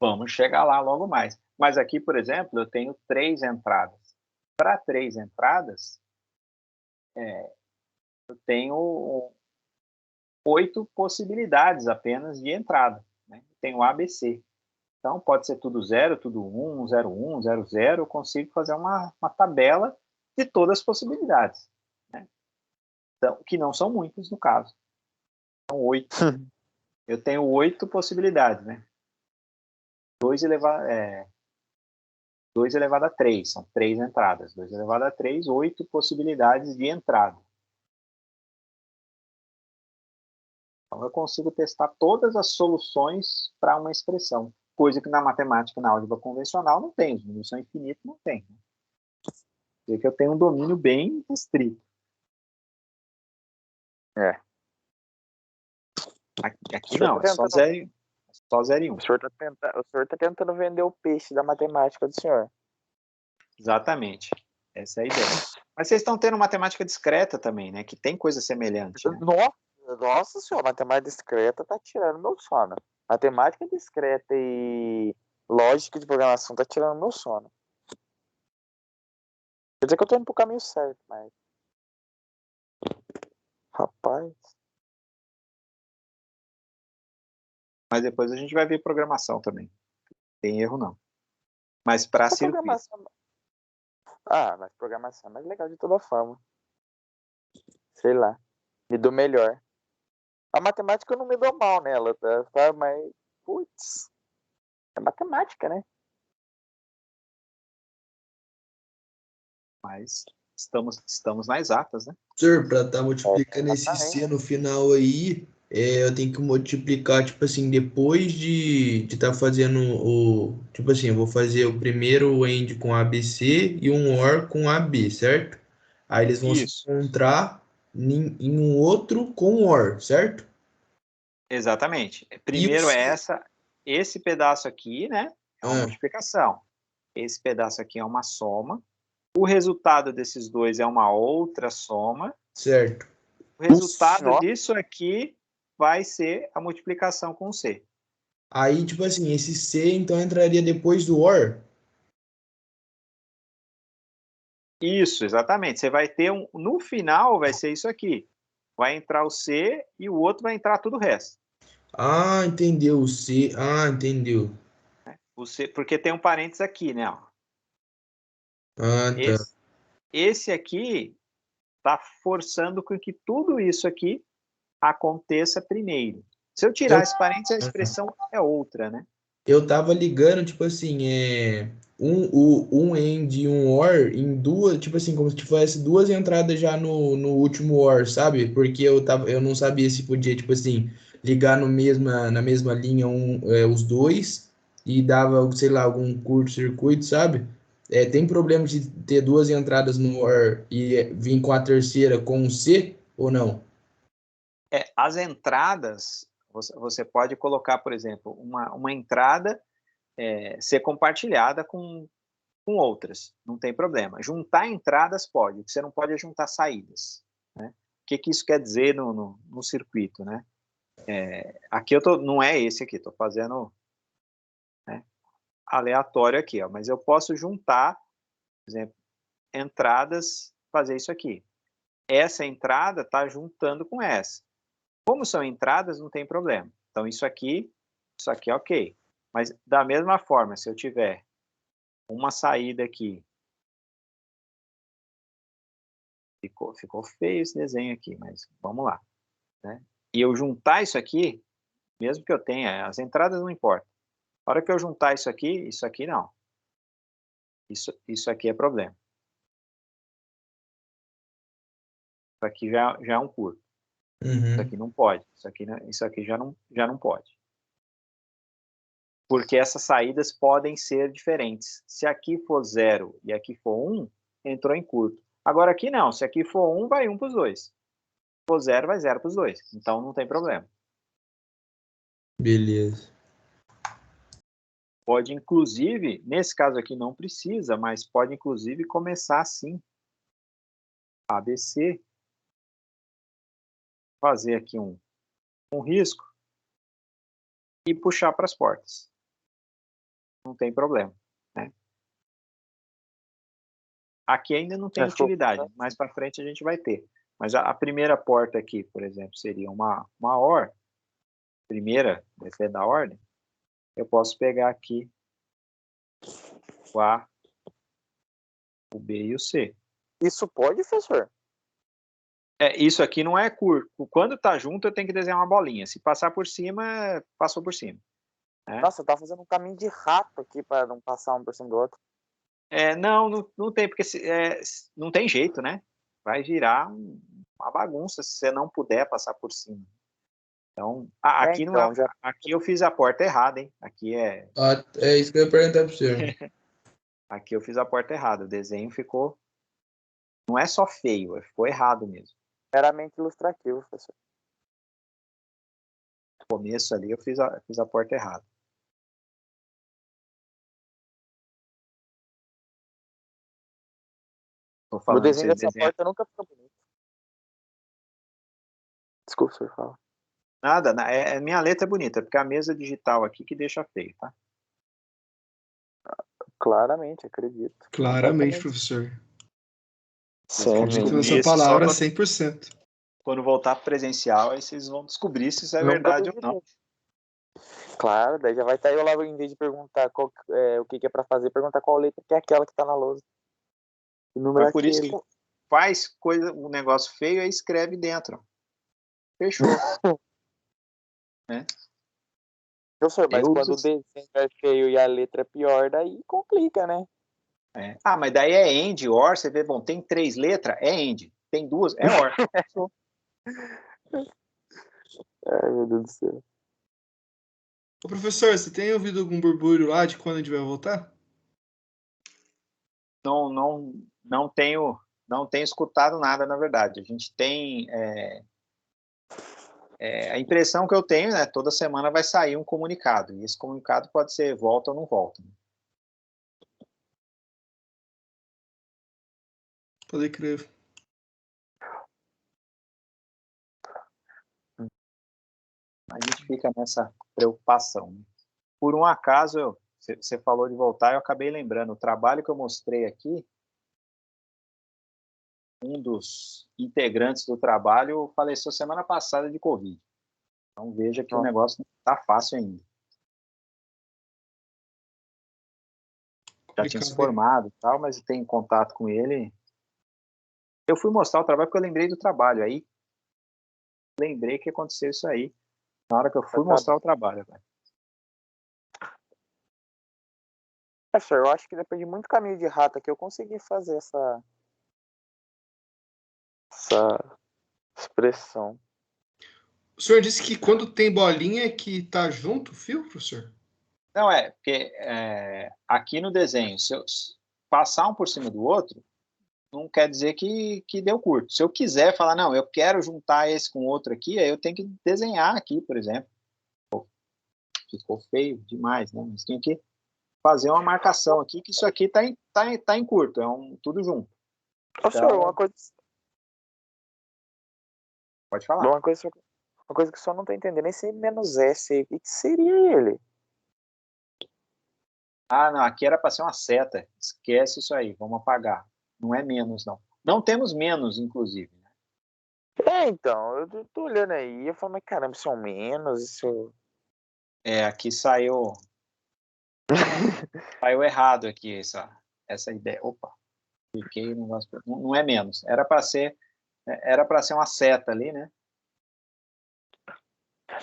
Vamos chegar lá logo mais. Mas aqui, por exemplo, eu tenho 3 entradas. Para 3 entradas, eu tenho 8 possibilidades apenas de entrada. Né? Tenho ABC. Então, pode ser tudo 0, tudo 1, 0, 1, 0, 0. Eu consigo fazer uma tabela de todas as possibilidades. Né? Então, que não são muitas no caso. São 8. Eu tenho 8 possibilidades, né? 2 elevado a 3, são 3 entradas. 2 elevado a 3, 8 possibilidades de entrada. Então, eu consigo testar todas as soluções para uma expressão, coisa que na matemática, na álgebra convencional, não tem. Os números são infinitos, não tem. Né? Quer dizer que eu tenho um domínio bem restrito. Aqui não, é só 0 e 1. O senhor tá tentando vender o peixe da matemática do senhor. Exatamente. Essa é a ideia. Mas vocês estão tendo matemática discreta também, né? Que tem coisa semelhante. Né? Nossa senhora, matemática discreta tá tirando meu sono. Matemática discreta e lógica de programação tá tirando meu sono. Quer dizer que eu tô indo pro caminho certo, mas... Rapaz... Mas depois a gente vai ver programação também. Tem erro não. Mas para circuito. Mas programação é mais legal de toda forma. Sei lá. Me dou melhor. A matemática eu não me dou mal nela, tá? Mas, putz, é matemática, né? Mas estamos nas exatas, né? Senhor, para estar multiplicando esse C no final aí, eu tenho que multiplicar, tipo assim, depois de estar fazendo o... Tipo assim, eu vou fazer o primeiro AND com ABC e um OR com AB, certo? Aí eles vão se encontrar em um outro com OR, certo? Exatamente. Primeiro esse pedaço aqui, né? É uma multiplicação. Esse pedaço aqui é uma soma. O resultado desses dois é uma outra soma. Certo. O resultado disso aqui vai ser a multiplicação com C. Aí, tipo assim, esse C, então, entraria depois do OR? Isso, exatamente. Você vai ter no final vai ser isso aqui. Vai entrar o C e o outro vai entrar tudo o resto. Ah, entendeu. O C. Ah, entendeu. O C, porque tem um parênteses aqui, né? Ó. Ah, tá. Esse aqui está forçando com que tudo isso aqui aconteça primeiro. Se eu tirar esse parênteses, a expressão é outra, né? Eu tava ligando, tipo assim, um AND e um OR em duas, tipo assim, como se tivesse duas entradas já no último OR, sabe? Porque eu não sabia se podia, tipo assim, ligar na mesma linha os dois e dava, sei lá, algum curto-circuito, sabe? Tem problema de ter duas entradas no OR e vir com a terceira com um C ou não? As entradas, você pode colocar, por exemplo, uma entrada ser compartilhada com outras, não tem problema. Juntar entradas pode, o que você não pode é juntar saídas. Né? O que isso quer dizer no circuito? Né? Aqui não é esse aqui, estou fazendo aleatório aqui, ó, mas eu posso juntar, por exemplo, entradas, fazer isso aqui. Essa entrada está juntando com essa. Como são entradas, não tem problema. Então, isso aqui é ok. Mas, da mesma forma, se eu tiver uma saída aqui, ficou feio esse desenho aqui, mas vamos lá, né? E eu juntar isso aqui, mesmo que eu tenha, as entradas não importam. A hora que eu juntar isso aqui não. Isso aqui é problema. Isso aqui já é um curto. Isso aqui não pode. Isso aqui já não pode. Porque essas saídas podem ser diferentes. Se aqui for 0 e aqui for 1, entrou em curto. Agora aqui não. Se aqui for 1, vai 1 para os dois. Se for 0, vai 0 para os dois. Então não tem problema. Beleza. Pode, inclusive, nesse caso aqui não precisa, mas pode, inclusive, começar assim. ABC. Fazer aqui um risco e puxar para as portas. Não tem problema, né? Aqui ainda não tem utilidade, mais para frente a gente vai ter. Mas a primeira porta aqui, por exemplo, seria uma OR, primeira, depende da ordem, eu posso pegar aqui o A, o B e o C. Isso pode, professor? Isso aqui não é curto. Quando está junto, eu tenho que desenhar uma bolinha. Se passar por cima, passou por cima. Né? Nossa, eu tava fazendo um caminho de rato aqui para não passar um por cima do outro. Não tem, porque não tem jeito, né? Vai virar uma bagunça se você não puder passar por cima. Então, aqui, aqui eu fiz a porta errada, hein? Aqui é... É isso que eu ia perguntar para você. Aqui eu fiz a porta errada. O desenho ficou... Não é só feio, ficou errado mesmo. Meramente ilustrativo, professor. No começo ali eu fiz a porta errada. Tô falando, o desenho dessa porta nunca fica bonito. Desculpa, senhor, fala. Nada, minha letra é bonita, porque a mesa digital aqui que deixa feio, tá? Claramente, acredito. Claramente, professor. Acredito na sua palavra 100%. Quando voltar presencial, aí vocês vão descobrir se isso é verdade ou não. Claro, daí já vai estar eu lá, em vez de perguntar o que é para fazer, perguntar qual letra que é aquela que está na lousa. É por isso que faz um negócio feio e escreve dentro. Fechou. Né? Professor, mas quando o desenho é feio e a letra é pior, daí complica, né? Mas daí é end, or, você vê, bom, tem 3 letras, é end. Tem 2, é or. Ai, meu Deus do céu. Ô, professor, você tem ouvido algum burbúrio lá de quando a gente vai voltar? Não tenho escutado nada, na verdade. A gente tem... a impressão que eu tenho, né, toda semana vai sair um comunicado. E esse comunicado pode ser volta ou não volta. Pode crer. A gente fica nessa preocupação. Né? Por um acaso, você falou de voltar, eu acabei lembrando. O trabalho que eu mostrei aqui, um dos integrantes do trabalho faleceu semana passada de Covid. Então veja que o negócio não está fácil ainda. Já tinha se formado e tal, mas tem contato com ele. Eu fui mostrar o trabalho porque eu lembrei do trabalho. Aí lembrei que aconteceu isso aí na hora que eu fui mostrar o trabalho. Professor, eu acho que depois de muito caminho de rato aqui, eu consegui fazer essa expressão. O senhor disse que quando tem bolinha é que tá junto o fio, professor? Não, porque aqui no desenho, se eu passar um por cima do outro, não quer dizer que deu curto. Se eu quiser falar, não, eu quero juntar esse com outro aqui, aí eu tenho que desenhar aqui, por exemplo. Ficou feio demais, né? Mas tem que fazer uma marcação aqui, que isso aqui tá em curto, tudo junto. Então, senhor, uma coisa... Pode falar. Uma coisa que o senhor não tá entendendo, esse menos S aí, o que seria ele? Ah, não, aqui era para ser uma seta. Esquece isso aí, vamos apagar. Não é menos, não. Não temos menos, inclusive. Né? Então, eu tô olhando aí, eu falo, mas caramba, são menos, isso... Aqui saiu errado aqui essa ideia. Opa, cliquei no negócio. Não é menos. Era para ser uma seta ali, né?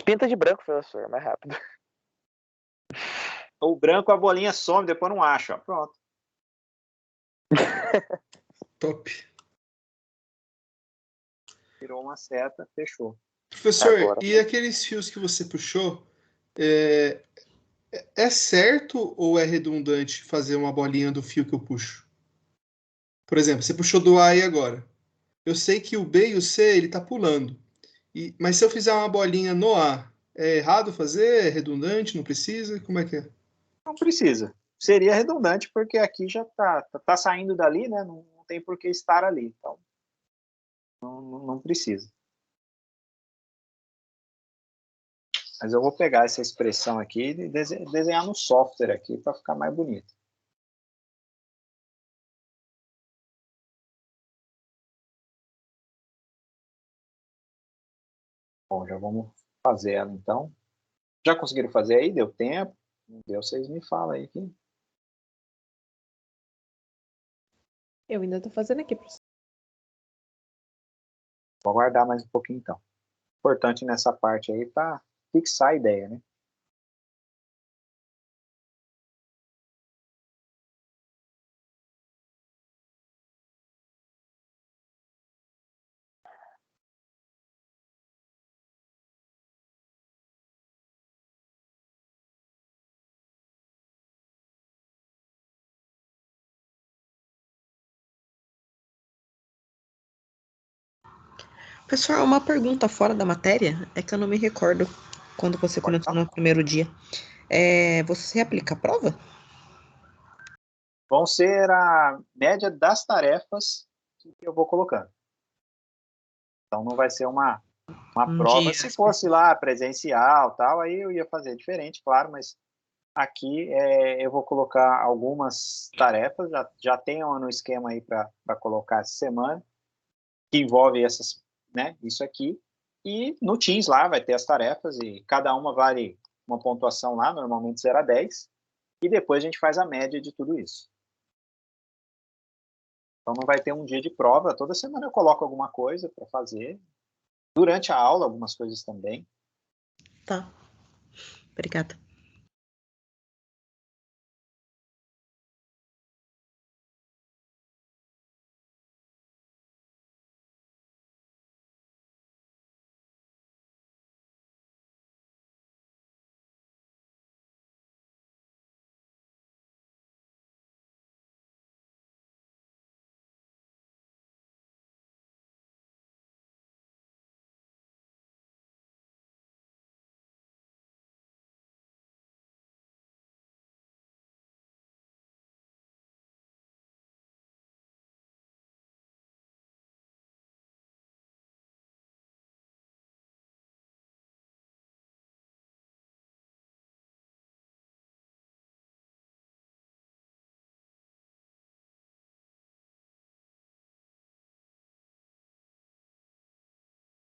Pinta de branco, professor, mais rápido. O branco, a bolinha some, depois não acha. Ó. Pronto. Top. Virou uma seta, fechou. Professor, Agora. e aqueles fios que você puxou, é certo ou é redundante fazer uma bolinha do fio que eu puxo? Por exemplo, você puxou do A aí agora. Eu sei que o B e o C, ele tá pulando. Mas se eu fizer uma bolinha no A, é errado fazer? É redundante? Não precisa? Como é que é? Não precisa. Seria redundante, porque aqui já tá saindo dali, né? Não tem por que estar ali. Então, não precisa. Mas eu vou pegar essa expressão aqui e desenhar no software aqui para ficar mais bonito. Bom, já vamos fazer ela então. Já conseguiram fazer aí? Deu tempo? Não deu, vocês me falam aí. Aqui. Eu ainda tô fazendo aqui, professor. Vou aguardar mais um pouquinho então. Importante nessa parte aí para fixar a ideia, né? Pessoal, uma pergunta fora da matéria, é que eu não me recordo quando você comentou no primeiro dia. Você aplica a prova? Vão ser a média das tarefas que eu vou colocando. Então não vai ser uma prova. Se fosse lá presencial, tal, aí eu ia fazer diferente, claro, mas aqui eu vou colocar algumas tarefas, já tenho no esquema aí para colocar essa semana, que envolve isso aqui, e no Teams lá vai ter as tarefas, e cada uma vale uma pontuação lá, normalmente 0 a 10, e depois a gente faz a média de tudo isso. Então não vai ter um dia de prova, toda semana eu coloco alguma coisa para fazer, durante a aula algumas coisas também. Tá. Obrigada.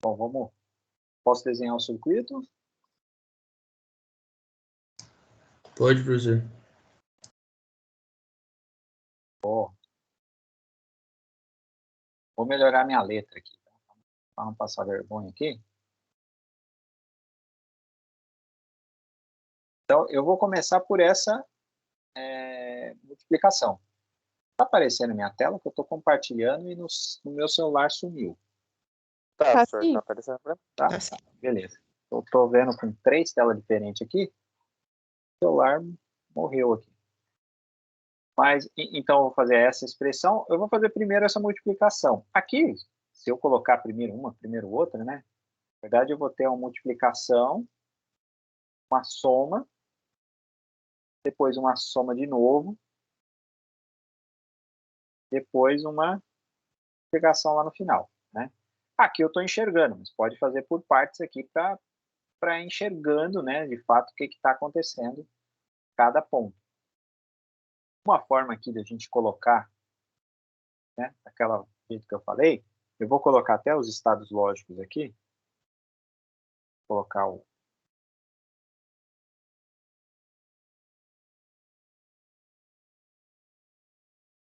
Bom, posso desenhar o circuito? Pode, professor. Vou melhorar minha letra aqui, para não passar vergonha aqui. Então, eu vou começar por essa multiplicação. Está aparecendo na minha tela que eu estou compartilhando e no meu celular sumiu. Tá, professor, sim. tá aparecendo pra mim. Tá? Beleza. Eu estou vendo com 3 telas diferentes aqui. O celular morreu aqui. Mas, então, eu vou fazer essa expressão. Eu vou fazer primeiro essa multiplicação. Aqui, se eu colocar primeiro uma, primeiro outra, né? Na verdade, eu vou ter uma multiplicação, uma soma, depois uma soma de novo, depois uma multiplicação lá no final, né? Aqui eu estou enxergando, mas pode fazer por partes aqui para enxergando, né, de fato, o que está acontecendo em cada ponto. Uma forma aqui de a gente colocar, né, aquela jeito que eu falei, eu vou colocar até os estados lógicos aqui. Vou colocar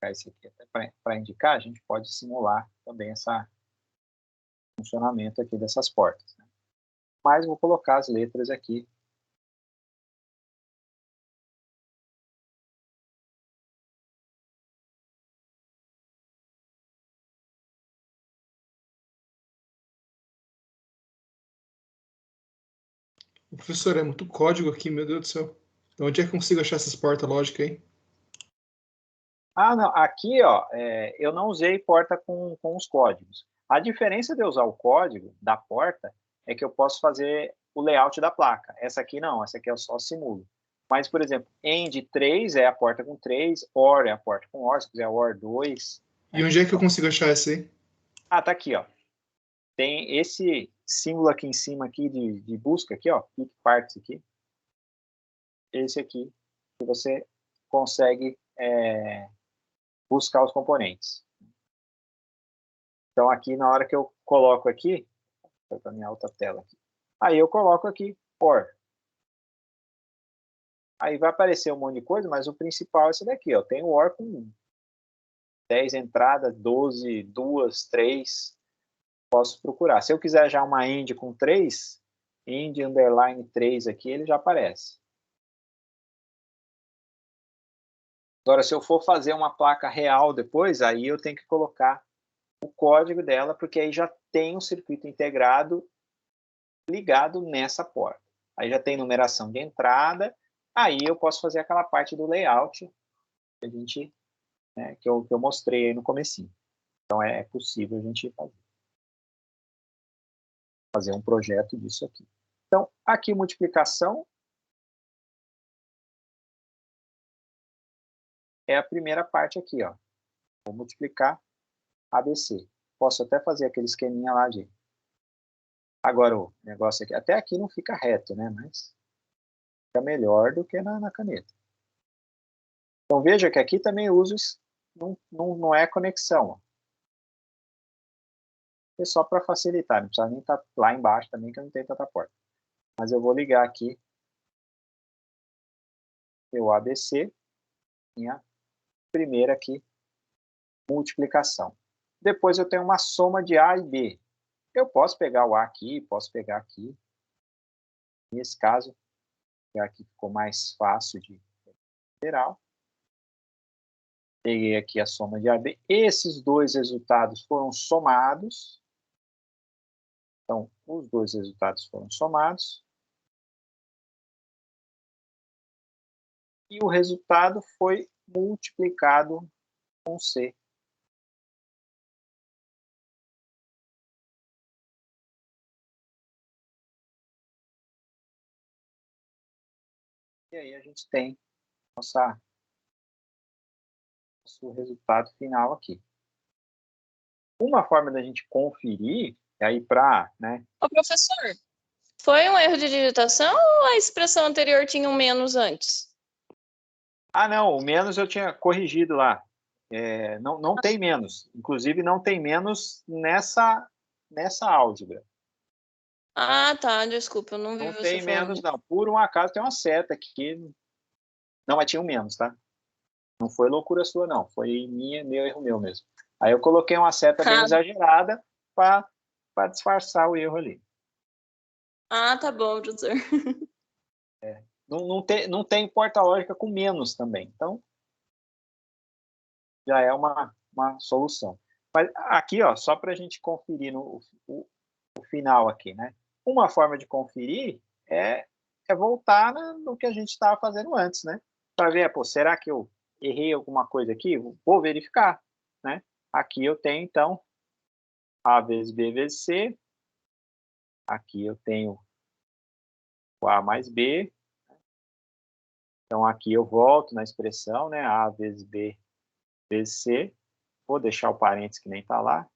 esse aqui até para indicar, a gente pode simular também esse funcionamento aqui dessas portas, né? Mas vou colocar as letras aqui. Professor, é muito código aqui, meu Deus do céu. Onde é que eu consigo achar essas portas lógicas aí? Ah, não, aqui, ó, eu não usei porta com os códigos. A diferença de eu usar o código da porta é que eu posso fazer o layout da placa. Essa aqui não, essa aqui eu só simulo. Mas, por exemplo, end 3 é a porta com 3, OR é a porta com OR, se quiser OR 2. E onde é que eu consigo achar essa aí? Ah, tá aqui, ó. Tem esse símbolo aqui em cima aqui de busca aqui, ó, pick parts aqui. Esse aqui, que você consegue buscar os componentes. Então, aqui, na hora que eu coloco aqui, foi para minha outra tela aqui. Aí eu coloco aqui, OR. Aí vai aparecer um monte de coisa, mas o principal é esse daqui, ó. Tem o OR com 10 entradas, 12, 2, 3. Posso procurar. Se eu quiser já uma end com 3, end underline 3 aqui, ele já aparece. Agora, se eu for fazer uma placa real depois, aí eu tenho que colocar o código dela, porque aí já tem um circuito integrado ligado nessa porta. Aí já tem numeração de entrada, aí eu posso fazer aquela parte do layout que a gente, né, que eu mostrei aí no comecinho. Então é possível a gente fazer um projeto disso aqui. Então, aqui multiplicação é a primeira parte aqui, ó. Vou multiplicar ABC. Posso até fazer aquele esqueminha lá de... Agora o negócio aqui, até aqui não fica reto, né? Mas fica melhor do que na caneta. Então veja que aqui também uso, não é conexão. Ó. É só para facilitar, não precisa nem estar lá embaixo também, que eu não tenho tanta porta. Mas eu vou ligar aqui o ABC, minha primeira aqui, multiplicação. Depois eu tenho uma soma de A e B. Eu posso pegar o A aqui, posso pegar aqui. Nesse caso, aqui ficou mais fácil de geral. Peguei aqui a soma de AB. Esses dois resultados foram somados. Então, os dois resultados foram somados. E o resultado foi multiplicado com C. E aí a gente tem nosso resultado final aqui. Uma forma da gente conferir, aí para... Né? Ô, professor, foi um erro de digitação ou a expressão anterior tinha um menos antes? Ah, não, o menos eu tinha corrigido lá. Não tem menos. Inclusive, não tem menos nessa álgebra. Ah, tá, desculpa, eu não vi não você tem falando. menos, não. Por um acaso tem uma seta aqui. Não, mas tinha um menos, tá? Não foi loucura sua, não. Foi meu erro meu mesmo. Aí eu coloquei uma seta bem exagerada para disfarçar o erro ali. Ah, tá bom, professor. Não tem porta lógica com menos também. Então, já é uma solução. Mas aqui, ó, só para a gente conferir o final aqui, né? Uma forma de conferir é voltar no que a gente estava fazendo antes, né? Para ver, pô, será que eu errei alguma coisa aqui? Vou verificar, né? Aqui eu tenho, então, A vezes B vezes C. Aqui eu tenho o A mais B. Então, aqui eu volto na expressão, né? A vezes B vezes C. Vou deixar o parênteses que nem está lá.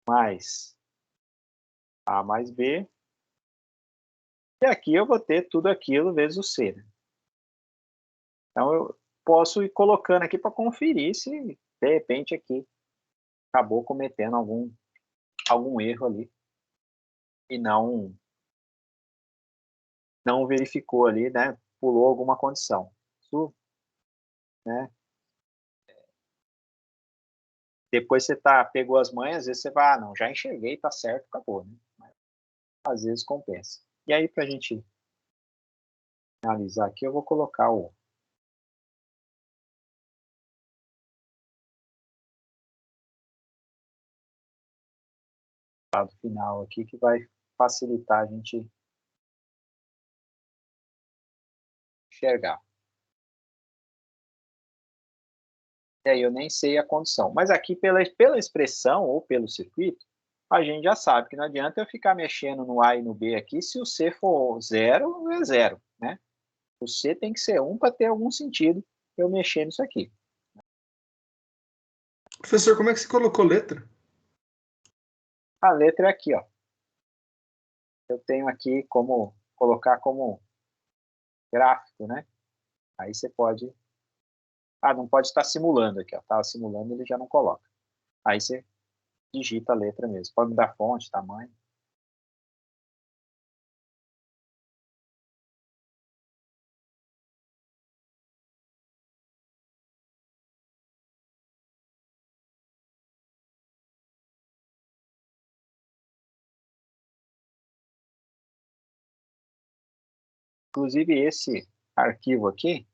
Mais A mais B. E aqui eu vou ter tudo aquilo vezes o C. Né? Então, posso ir colocando aqui para conferir se, de repente, aqui acabou cometendo algum erro ali e não verificou ali, né? Pulou alguma condição. Isso, né? Depois você pegou as manhas, às vezes você vai, não, já enxerguei, tá certo, acabou, né? Mas, às vezes compensa. E aí, para a gente finalizar aqui, eu vou colocar o resultado final aqui, que vai facilitar a gente enxergar. E aí eu nem sei a condição. Mas aqui, pela expressão ou pelo circuito, a gente já sabe que não adianta eu ficar mexendo no A e no B aqui, se o C for 0, é 0, né? O C tem que ser 1 para ter algum sentido eu mexer nisso aqui. Professor, como é que você colocou letra? A letra é aqui, ó. Eu tenho aqui como colocar como gráfico, né? Aí você pode... não pode estar simulando aqui, ó. Estava simulando, ele já não coloca. Aí você digita a letra mesmo. Pode mudar fonte, tamanho. Inclusive, esse arquivo aqui,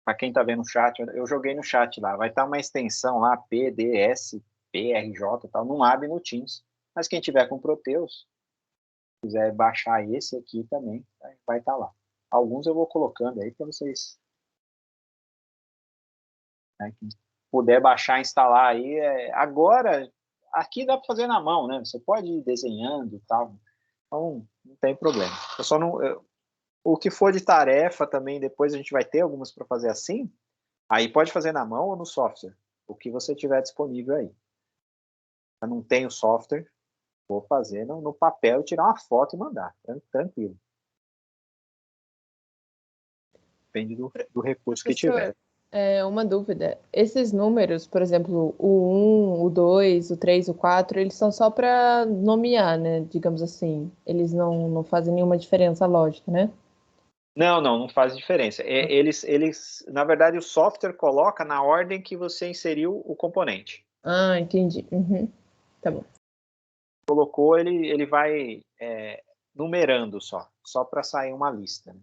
para quem está vendo o chat, eu joguei no chat lá, vai estar uma extensão lá, PDS, PRJ e tal, não abre no Teams. Mas quem tiver com Proteus, quiser baixar esse aqui também, vai estar lá. Alguns eu vou colocando aí para vocês, né, quem puder baixar, instalar aí. Agora, aqui dá para fazer na mão, né? Você pode ir desenhando e tal. Então, não tem problema. Eu só não... o que for de tarefa também, depois a gente vai ter algumas para fazer assim, aí pode fazer na mão ou no software, o que você tiver disponível aí. Eu não tenho software, vou fazer no papel, tirar uma foto e mandar, tranquilo. Depende do recurso que tiver. Uma dúvida. Esses números, por exemplo, o 1, o 2, o 3, o 4, eles são só para nomear, né? Digamos assim. Eles não fazem nenhuma diferença lógica, né? Não faz diferença. Eles, na verdade, o software coloca na ordem que você inseriu o componente. Ah, entendi. Uhum. Tá bom. Colocou, ele vai numerando só para sair uma lista, né?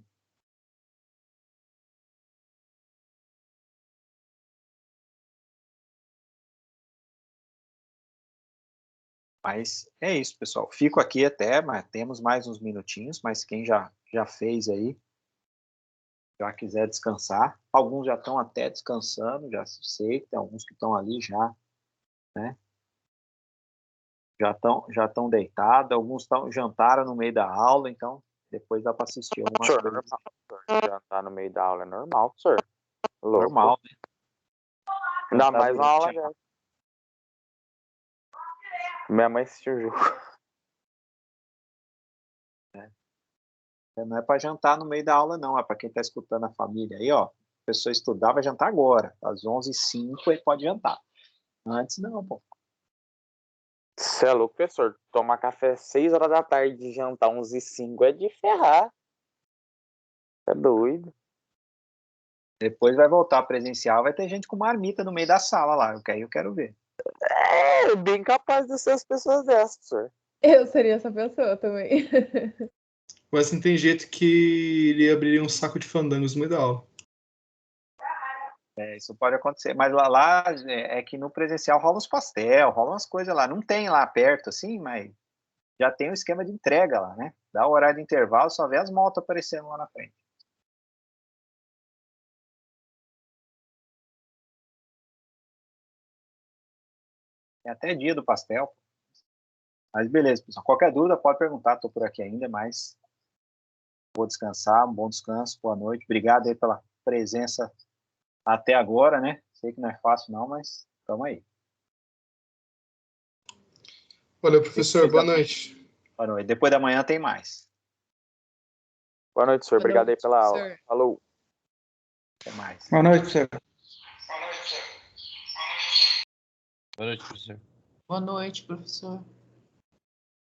Mas é isso, pessoal. Fico aqui até, mas temos mais uns minutinhos, mas quem já fez aí, já quiser descansar. Alguns já estão até descansando, já sei, tem alguns que estão ali já, né? Já estão deitados, alguns jantaram no meio da aula, então depois dá para assistir algumas coisas. Normal, jantar no meio da aula é normal, senhor. Normal, né? Ainda mais uma aula dessa. Minha mãe assistiu o jogo. Não é para jantar no meio da aula, não. É para quem está escutando a família aí, ó. A pessoa estudar vai jantar agora. Às 11h05 ele pode jantar. Antes não, pô. Você é louco, professor. Tomar café 6 horas da tarde e jantar 11h05 é de ferrar. É doido. Depois vai voltar presencial, vai ter gente com marmita no meio da sala lá. Que aí eu quero ver. Bem capaz de ser as pessoas dessas, senhor. Eu seria essa pessoa também. Mas não tem jeito que ele abriria um saco de fandangos no meio da aula. Isso pode acontecer. Mas lá é que no presencial rola uns pastel, rola umas coisas lá. Não tem lá perto, assim, mas já tem um esquema de entrega lá, né? Dá o horário de intervalo, só vê as motos aparecendo lá na frente. Tem até dia do pastel. Mas beleza, pessoal. Qualquer dúvida pode perguntar, estou por aqui ainda, mas vou descansar, um bom descanso, boa noite. Obrigado aí pela presença até agora, né? Sei que não é fácil não, mas estamos aí. Valeu, professor. Boa noite. Boa noite. Depois da manhã tem mais. Boa noite, senhor. Obrigado aí pela aula. Falou. Até mais. Boa noite, professor. Boa noite, professor. Boa noite, professor.